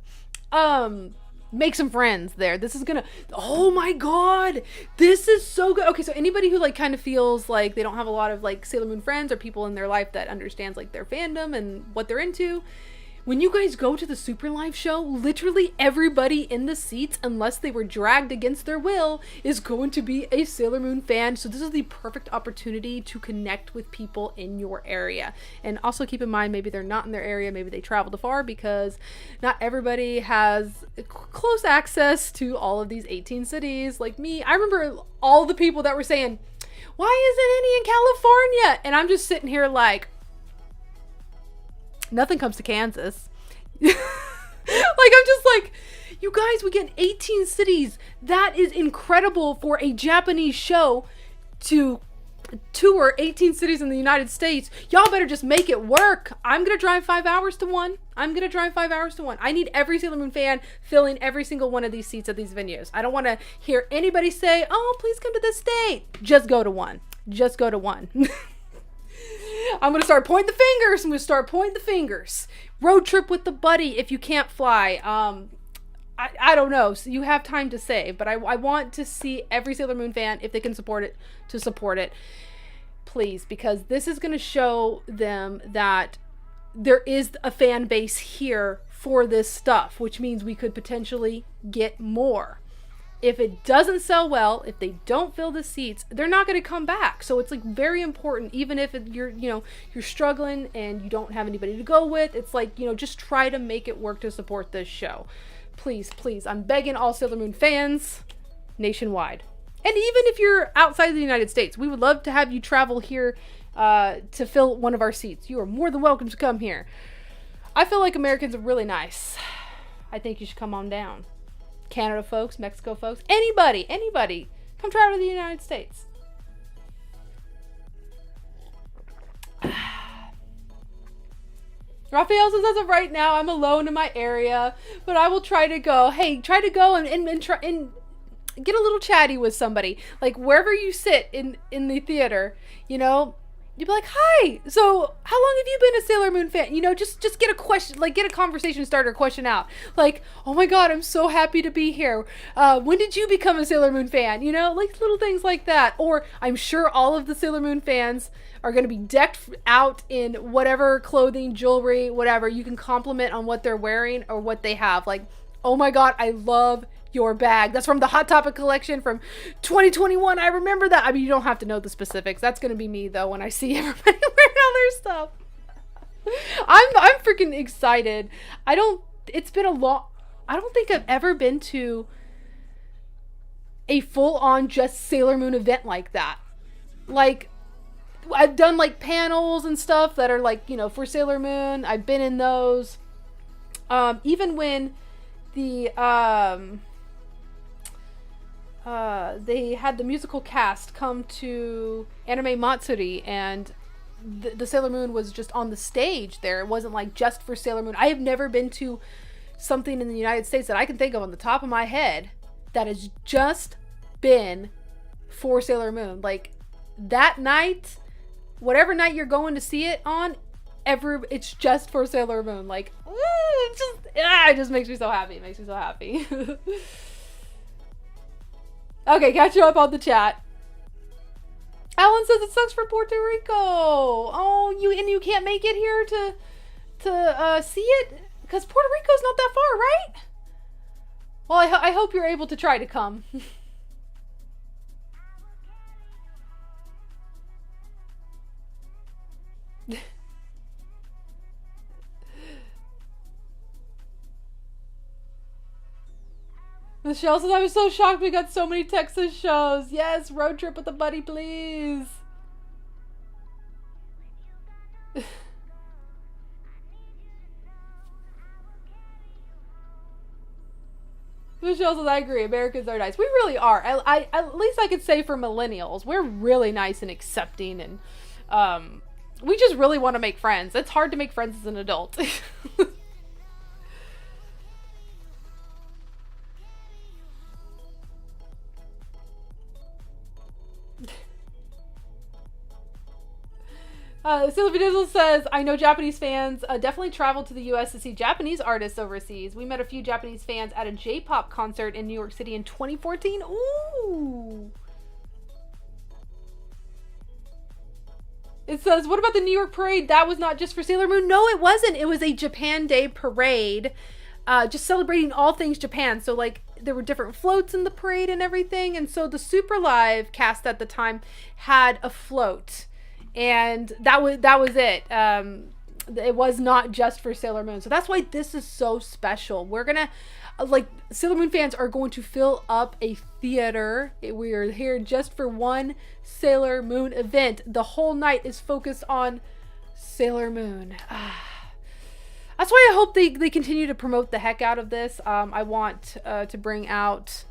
make some friends there. This is gonna, oh my god, this is so good. Okay, so anybody who kind of feels like they don't have a lot of Sailor Moon friends or people in their life that understands their fandom and what they're into, when you guys go to the Super Live show, literally everybody in the seats, unless they were dragged against their will, is going to be a Sailor Moon fan. So this is the perfect opportunity to connect with people in your area. And also keep in mind, maybe they're not in their area, maybe they traveled afar, because not everybody has close access to all of these 18 cities like me. I remember all the people that were saying, why isn't any in California? And I'm just sitting here nothing comes to Kansas. I'm just you guys, we get 18 cities. That is incredible for a Japanese show to tour 18 cities in the United States. Y'all better just make it work. I'm gonna drive 5 hours to one. I need every Sailor Moon fan filling every single one of these seats at these venues. I don't want to hear anybody say, oh, please come to this state. Just go to one. I'm going to start pointing the fingers. Road trip with the buddy if you can't fly. I don't know. So you have time to save, but I want to see every Sailor Moon fan, if they can support it, to support it. Please, because this is going to show them that there is a fan base here for this stuff, which means we could potentially get more. If it doesn't sell well, if they don't fill the seats, they're not going to come back. So it's very important, even if you're struggling and you don't have anybody to go with, it's just try to make it work to support this show. Please, I'm begging all Sailor Moon fans nationwide. And even if you're outside of the United States, we would love to have you travel here to fill one of our seats. You are more than welcome to come here. I feel like Americans are really nice. I think you should come on down. Canada folks, Mexico folks, anybody, come travel to the United States. Raphael says, as of right now, I'm alone in my area, but I will try to go. Hey, try to go and try and get a little chatty with somebody. Wherever you sit in the theater, you'd be like, hi, so how long have you been a Sailor Moon fan? Just get a question, get a conversation starter question out. Oh my god, I'm so happy to be here. When did you become a Sailor Moon fan? Little things like that. Or I'm sure all of the Sailor Moon fans are going to be decked out in whatever clothing, jewelry, whatever. You can compliment on what they're wearing or what they have. Oh my god, I love your bag. That's from the Hot Topic collection from 2021. I remember that. I mean, you don't have to know the specifics. That's going to be me, though, when I see everybody wearing all their stuff. I'm freaking excited. It's been a long, I don't think I've ever been to a full-on just Sailor Moon event like that. Like, I've done like panels and stuff that are like, you know, for Sailor Moon. I've been in those. Even when the they had the musical cast come to Anime Matsuri, and the Sailor Moon was just on the stage there. It wasn't like just for Sailor Moon. I have never been to something in the United States that I can think of on the top of my head that has just been for Sailor Moon. Like, that night, whatever night you're going to see it on, it's just for Sailor Moon. Like, it just makes me so happy. It makes me so happy. Okay, catch you up on the chat. Alan says it sucks for Puerto Rico. Oh, you can't make it here to see it? Because Puerto Rico's not that far, right? Well, I hope you're able to try to come. Michelle says, I was so shocked we got so many Texas shows. Yes, road trip with a buddy, please. Michelle says, I agree. Americans are nice. We really are. I at least I could say for millennials, we're really nice and accepting, and we just really want to make friends. It's hard to make friends as an adult. Sylvie Dizzle says, I know Japanese fans definitely travel to the US to see Japanese artists overseas. We met a few Japanese fans at a J-pop concert in New York City in 2014. Ooh. It says, what about the New York parade? That was not just for Sailor Moon. No, it wasn't. It was a Japan Day parade, just celebrating all things Japan. So, like, there were different floats in the parade and everything. And so the Super Live cast at the time had a float. And that was it. It was not just for Sailor Moon. So that's why this is so special. We're gonna, like, Sailor Moon fans are going to fill up a theater. We are here just for one Sailor Moon event. The whole night is focused on Sailor Moon. That's why I hope they continue to promote the heck out of this. I want to bring out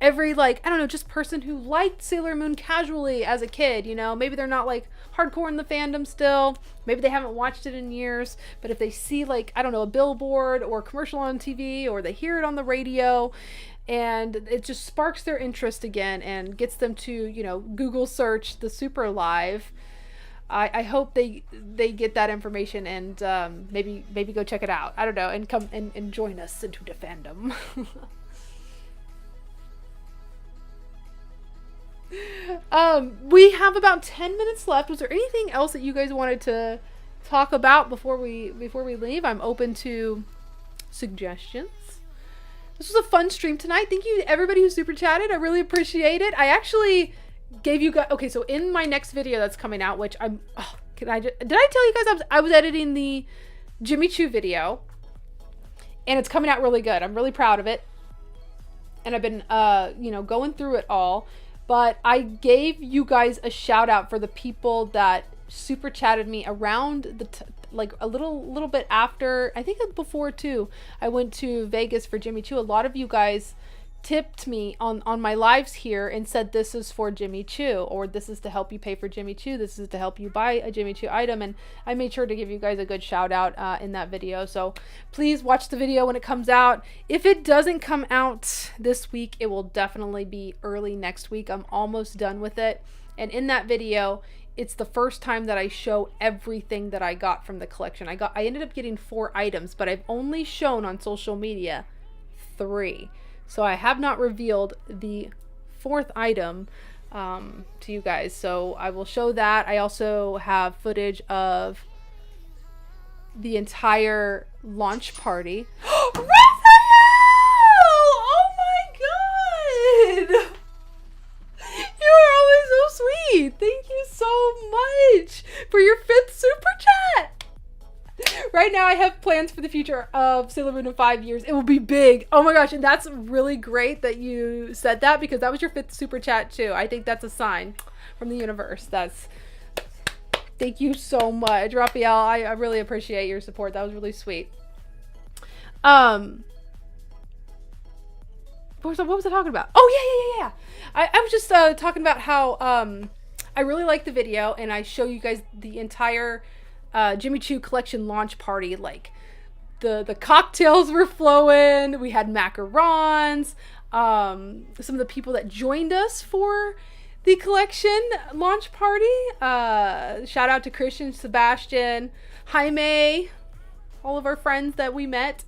every, like, I don't know, just person who liked Sailor Moon casually as a kid, you know, maybe they're not like hardcore in the fandom still, maybe they haven't watched it in years, but if they see, like, I don't know, a billboard or a commercial on TV, or they hear it on the radio, and it just sparks their interest again and gets them to, you know, Google search the Super Live. I hope they get that information and maybe go check it out. I don't know, and come and join us into the fandom. We have about 10 minutes left. Was there anything else that you guys wanted to talk about before we leave? I'm open to suggestions. This was a fun stream tonight. Thank you to everybody who super chatted. I really appreciate it. I actually gave you guys, okay, so in my next video that's coming out, which did I tell you guys I was editing the Jimmy Choo video, and it's coming out really good. I'm really proud of it, and I've been you know, going through it all. But I gave you guys a shout out for the people that super chatted me around like a little bit after, I think before too, I went to Vegas for Jimmy Choo. A lot of you guys tipped me on my lives here and said this is for Jimmy Choo, or this is to help you pay for Jimmy Choo, this is to help you buy a Jimmy Choo item, and I made sure to give you guys a good shout out in that video. So please watch the video when it comes out. If it doesn't come out this week, it will definitely be early next week. I'm almost done with it, and in that video it's the first time that I show everything that I got from the collection. I ended up getting 4 items, but I've only shown on social media 3. So I have not revealed the 4th item to you guys. So I will show that. I also have footage of the entire launch party. Raphael! Oh my for your 5th super chat. Right now I have plans for the future of Sailor Moon in 5 years. It will be big. Oh my gosh, and that's really great that you said that, because that was your 5th super chat too. I think that's a sign from the universe. Thank you so much, Raphael. I really appreciate your support. That was really sweet. What was I talking about? Oh yeah. I was just talking about how I really like the video, and I show you guys the entire Jimmy Choo collection launch party. Like the cocktails were flowing. We had macarons. Some of the people that joined us for the collection launch party. Shout out to Christian, Sebastian, Jaime, all of our friends that we met,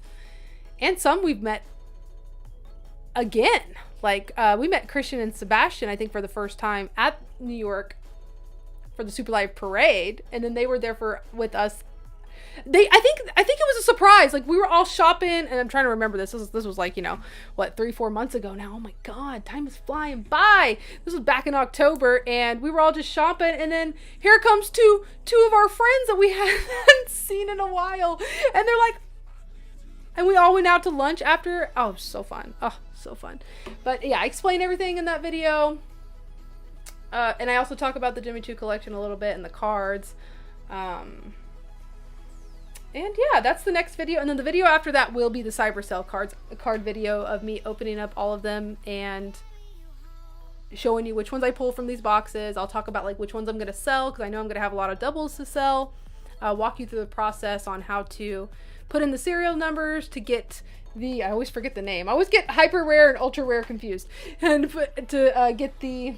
and some we've met again. Like we met Christian and Sebastian, I think, for the first time at New York for the Super Live Parade, and then they were there with us. I think it was a surprise. Like, we were all shopping, and I'm trying to remember this. This was like, 3-4 months ago now. Oh my God, time is flying by. This was back in October, and we were all just shopping, and then here comes two of our friends that we hadn't seen in a while, and they're like, and we all went out to lunch after. Oh, so fun. Oh, so fun. But yeah, I explain everything in that video. And I also talk about the Jimmy Choo collection a little bit and the cards. And yeah, that's the next video. And then the video after that will be the CYBERCEL card video of me opening up all of them and showing you which ones I pull from these boxes. I'll talk about like which ones I'm going to sell, because I know I'm going to have a lot of doubles to sell. Walk you through the process on how to put in the serial numbers to get the, I always forget the name. I always get hyper rare and ultra rare confused. And to get the,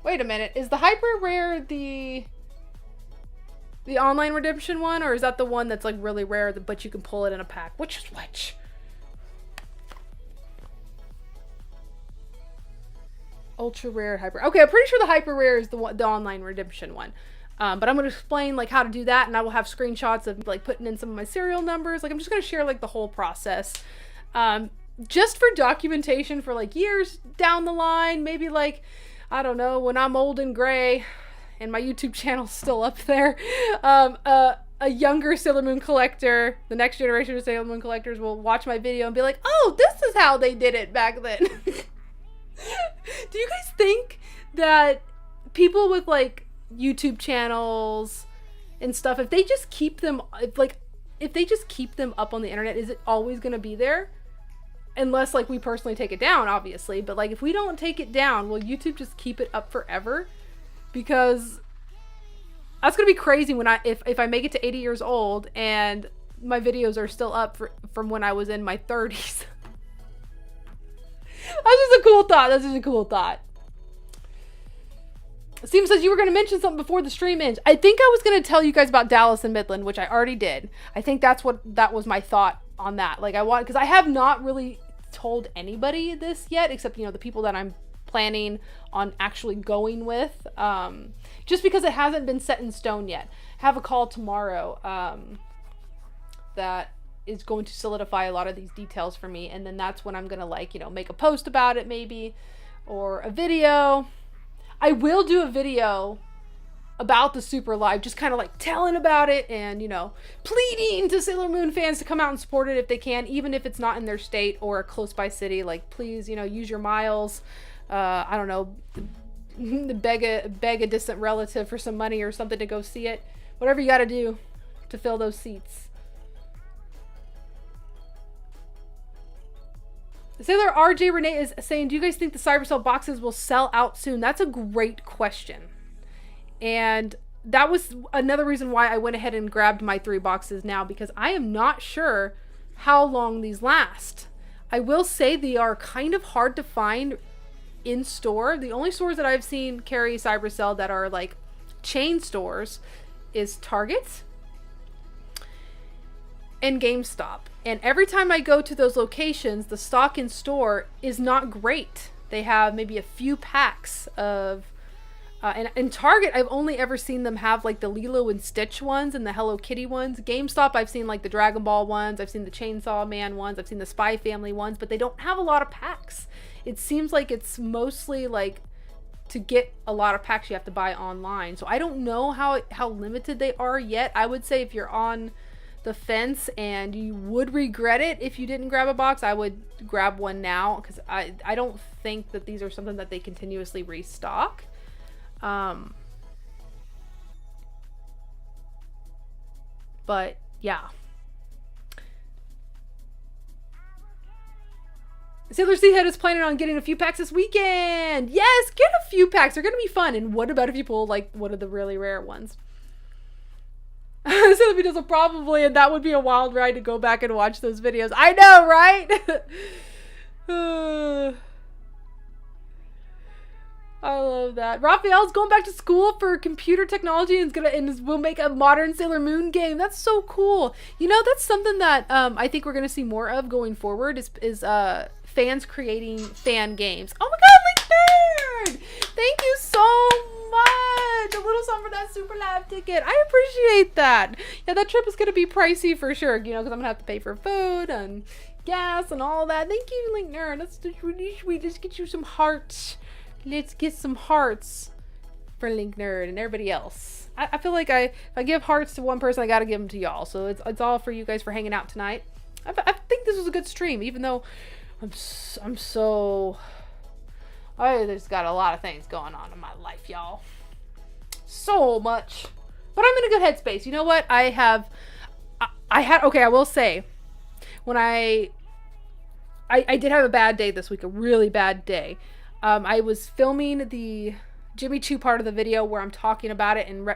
wait a minute, is the hyper rare the online redemption one, or is that the one that's like really rare but you can pull it in a pack? Which is which? Ultra rare, hyper. Okay, I'm pretty sure the hyper rare is the online redemption one. But I'm going to explain like how to do that, and I will have screenshots of like putting in some of my serial numbers. Like, I'm just going to share like the whole process. Just for documentation for like years down the line, maybe like, I don't know, when I'm old and gray and my YouTube channel's still up there, a younger Sailor Moon collector, the next generation of Sailor Moon collectors will watch my video and be like, oh, this is how they did it back then. Do you guys think that people with like YouTube channels and stuff, if they just keep them, if they just keep them up on the internet, is it always going to be there? Unless like we personally take it down, obviously, but like if we don't take it down, will YouTube just keep it up forever? Because that's gonna be crazy when if I make it to 80 years old and my videos are still up from when I was in my 30s. That's just a cool thought. That's just a cool thought. Steven says you were going to mention something before the stream ends. I think I was going to tell you guys about Dallas and Midland, which I already did. I think that was my thought on that. Like, because I have not really told anybody this yet, except, the people that I'm planning on actually going with. Just because it hasn't been set in stone yet. I have a call tomorrow that is going to solidify a lot of these details for me. And then that's when I'm going to make a post about it maybe, or a video. I will do a video about the Super Live, just kind of like telling about it and, pleading to Sailor Moon fans to come out and support it if they can, even if it's not in their state or a close by city. Like, please, use your miles. I don't know, beg a distant relative for some money or something to go see it. Whatever you got to do to fill those seats. Sailor RJ Renee is saying, do you guys think the CYBERCEL boxes will sell out soon? That's a great question. And that was another reason why I went ahead and grabbed my 3 boxes now, because I am not sure how long these last. I will say they are kind of hard to find in store. The only stores that I've seen carry CYBERCEL that are like chain stores is Target and GameStop. And every time I go to those locations, the stock in store is not great. They have maybe a few packs of, and in Target, I've only ever seen them have like the Lilo and Stitch ones and the Hello Kitty ones. GameStop, I've seen like the Dragon Ball ones. I've seen the Chainsaw Man ones. I've seen the Spy Family ones, but they don't have a lot of packs. It seems like it's mostly like to get a lot of packs you have to buy online. So I don't know how limited they are yet. I would say if you're on the fence and you would regret it if you didn't grab a box, I would grab one now, because I don't think that these are something that they continuously restock. But yeah. Sailor Seahead is planning on getting a few packs this weekend. Yes, get a few packs. They're going to be fun. And what about if you pull like one of the really rare ones? Sailor does probably, and that would be a wild ride to go back and watch those videos. I know, right? I love that. Raphael's going back to school for computer technology and will make a modern Sailor Moon game. That's so cool. You know, that's something that I think we're gonna see more of going forward. Is fans creating fan games. Oh my God, Link Nerd! Thank you so much. A little something for that Super Live ticket. I appreciate that. Yeah, that trip is gonna be pricey for sure. You know, because I'm gonna have to pay for food and gas and all that. Thank you, Link Nerd. That's really sweet. Let's get you some hearts. Let's get some hearts for Link Nerd and everybody else. I feel like if I give hearts to one person, I gotta give them to y'all. So it's all for you guys for hanging out tonight. I think this was a good stream, even though there's got a lot of things going on in my life, y'all. So much. But I'm in a good headspace. You know what? I will say, when I did have a bad day this week, a really bad day. I was filming the Jimmy Choo part of the video where I'm talking about it and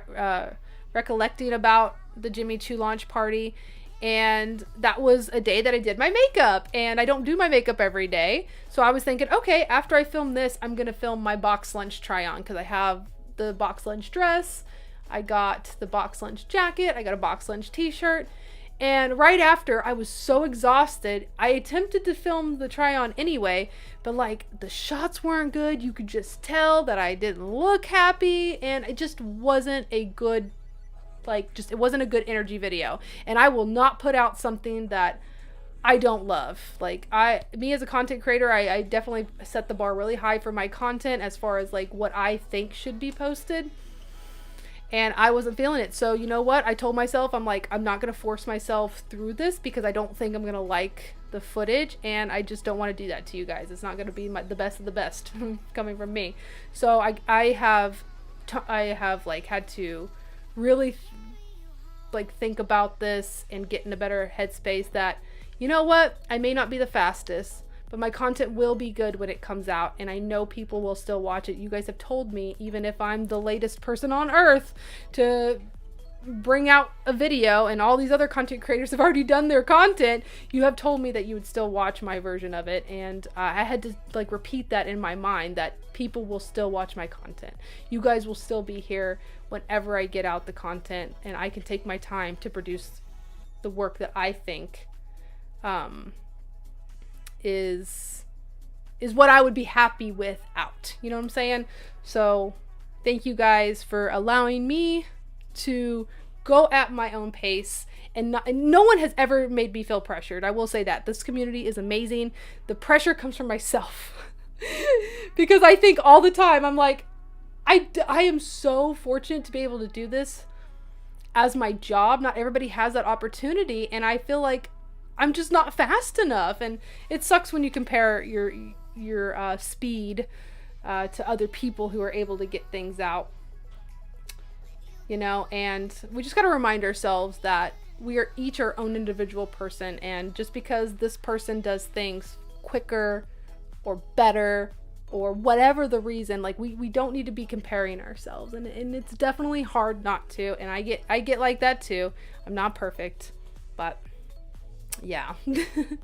recollecting about the Jimmy Choo launch party. And that was a day that I did my makeup, and I don't do my makeup every day. So I was thinking, okay, after I film this, I'm going to film my box lunch try on, because I have the box lunch dress, I got the box lunch jacket, I got a box lunch t-shirt. And right after, I was so exhausted, I attempted to film the try on anyway, but like the shots weren't good. You could just tell that I didn't look happy, and it just wasn't a good, it wasn't a good energy video. And I will not put out something that I don't love. Me as a content creator, I definitely set the bar really high for my content as far as like what I think should be posted. And I wasn't feeling it. So you know what? I told myself, I'm not going to force myself through this, because I don't think I'm going to like the footage. And I just don't want to do that to you guys. It's not going to be the best of the best coming from me. So I have had to really think about this and get in a better headspace that, you know what? I may not be the fastest, but my content will be good when it comes out, and I know people will still watch it. You guys have told me, even if I'm the latest person on earth to bring out a video and all these other content creators have already done their content, you have told me that you would still watch my version of it. And I had to repeat that in my mind, that people will still watch my content. You guys will still be here whenever I get out the content, and I can take my time to produce the work that I think is what I would be happy without. You know what I'm saying? So thank you guys for allowing me to go at my own pace, and no one has ever made me feel pressured. I will say that. This community is amazing. The pressure comes from myself because I think all the time, I'm like, I am so fortunate to be able to do this as my job. Not everybody has that opportunity, and I feel like I'm just not fast enough. And it sucks when you compare your speed to other people who are able to get things out, you know. And we just got to remind ourselves that we are each our own individual person, and just because this person does things quicker or better or whatever the reason, we don't need to be comparing ourselves. And it's definitely hard not to, and I get like that too. I'm not perfect, but yeah. I don't know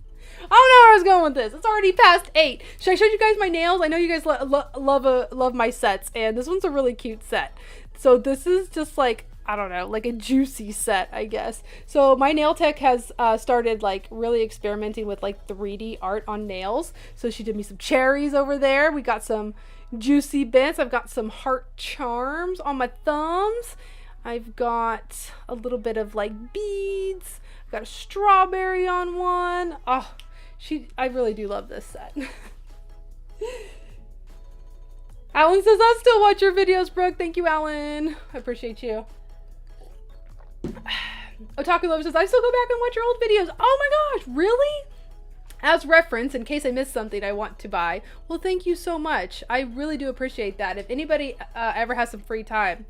where I was going with this. It's already past 8. Should I show you guys my nails? I know you guys love my sets, and this one's a really cute set. So this is just I don't know, a juicy set, I guess. So my nail tech has started really experimenting with 3D art on nails. So she did me some cherries over there. We got some juicy bits. I've got some heart charms on my thumbs. I've got a little bit of beads. I've got a strawberry on one. Oh, I really do love this set. Alan says, I'll still watch your videos, Brooke. Thank you, Alan. I appreciate you. Otaku Love says, I still go back and watch your old videos. Oh my gosh, really? As reference, in case I missed something I want to buy. Well, thank you so much. I really do appreciate that. If anybody ever has some free time,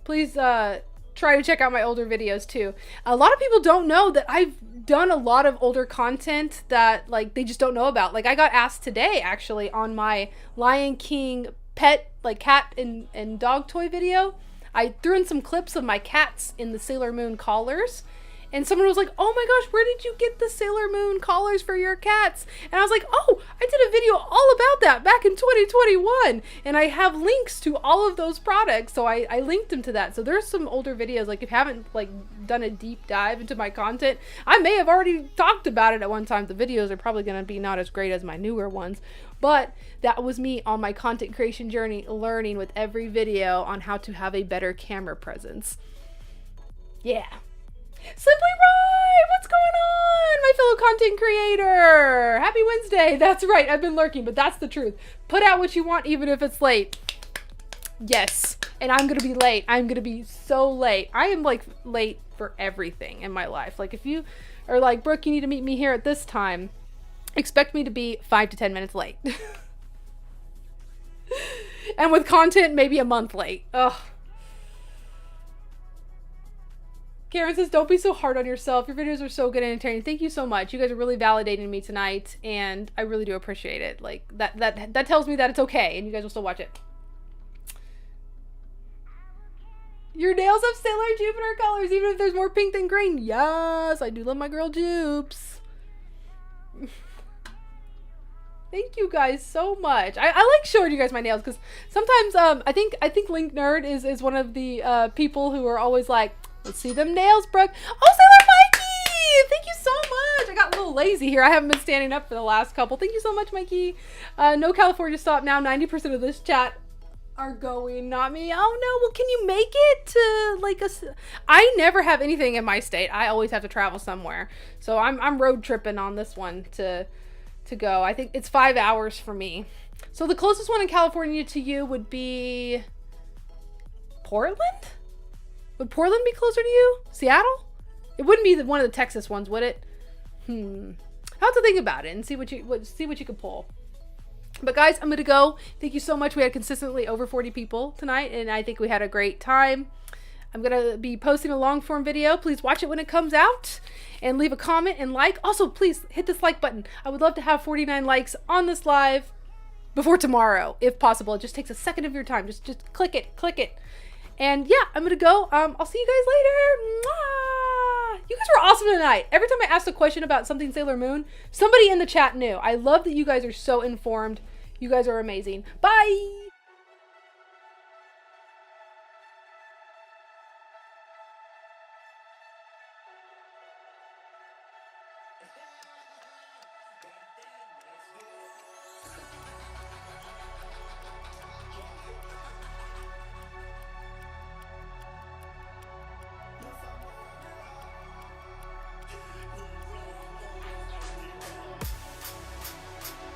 please try to check out my older videos too. A lot of people don't know that I've done a lot of older content that like they just don't know about. Like I got asked today actually on my Lion King pet, like cat and dog toy video. I threw in some clips of my cats in the Sailor Moon collars. And someone was like, oh my gosh, where did you get the Sailor Moon collars for your cats? And I was like, oh, I did a video all about that back in 2021. And I have links to all of those products. So I linked them to that. So there's some older videos. Like if you haven't like done a deep dive into my content, I may have already talked about it at one time. The videos are probably going to be not as great as my newer ones. But that was me on my content creation journey, learning with every video on how to have a better camera presence. Yeah. Simply Right! What's going on, my fellow content creator? Happy Wednesday! That's right, I've been lurking, but that's the truth. Put out what you want, even if it's late. Yes, and I'm gonna be late. I'm gonna be so late. I am like late for everything in my life. Like if you are like, Brooke, you need to meet me here at this time, expect me to be 5 to 10 minutes late. And with content, maybe a month late. Ugh. Karen says, don't be so hard on yourself. Your videos are so good and entertaining. Thank you so much. You guys are really validating me tonight, and I really do appreciate it. Like, that tells me that it's okay, and you guys will still watch it. Your nails have Sailor Jupiter colors, even if there's more pink than green. Yes, I do love my girl Jupes. Thank you guys so much. I like showing you guys my nails, because sometimes, I think Link Nerd is one of the people who are always like, let's see them nails, Brooke. Oh, Sailor Mikey! Thank you so much. I got a little lazy here. I haven't been standing up for the last couple. Thank you so much, Mikey. No California stop now. 90% of this chat are going, not me. Oh no, well, can you make it to like I never have anything in my state. I always have to travel somewhere. So I'm road tripping on this one to go. I think it's 5 hours for me. So the closest one in California to you would be Portland? Would Portland be closer to you? Seattle? It wouldn't be one of the Texas ones, would it? I'll have to think about it and see what you can pull. But guys, I'm gonna go. Thank you so much. We had consistently over 40 people tonight, and I think we had a great time. I'm gonna be posting a long form video. Please watch it when it comes out, and leave a comment and like. Also, please hit this like button. I would love to have 49 likes on this live before tomorrow, if possible. It just takes a second of your time. Just click it. And yeah, I'm gonna go. I'll see you guys later. Mwah! You guys were awesome tonight. Every time I asked a question about something Sailor Moon, somebody in the chat knew. I love that you guys are so informed. You guys are amazing. Bye!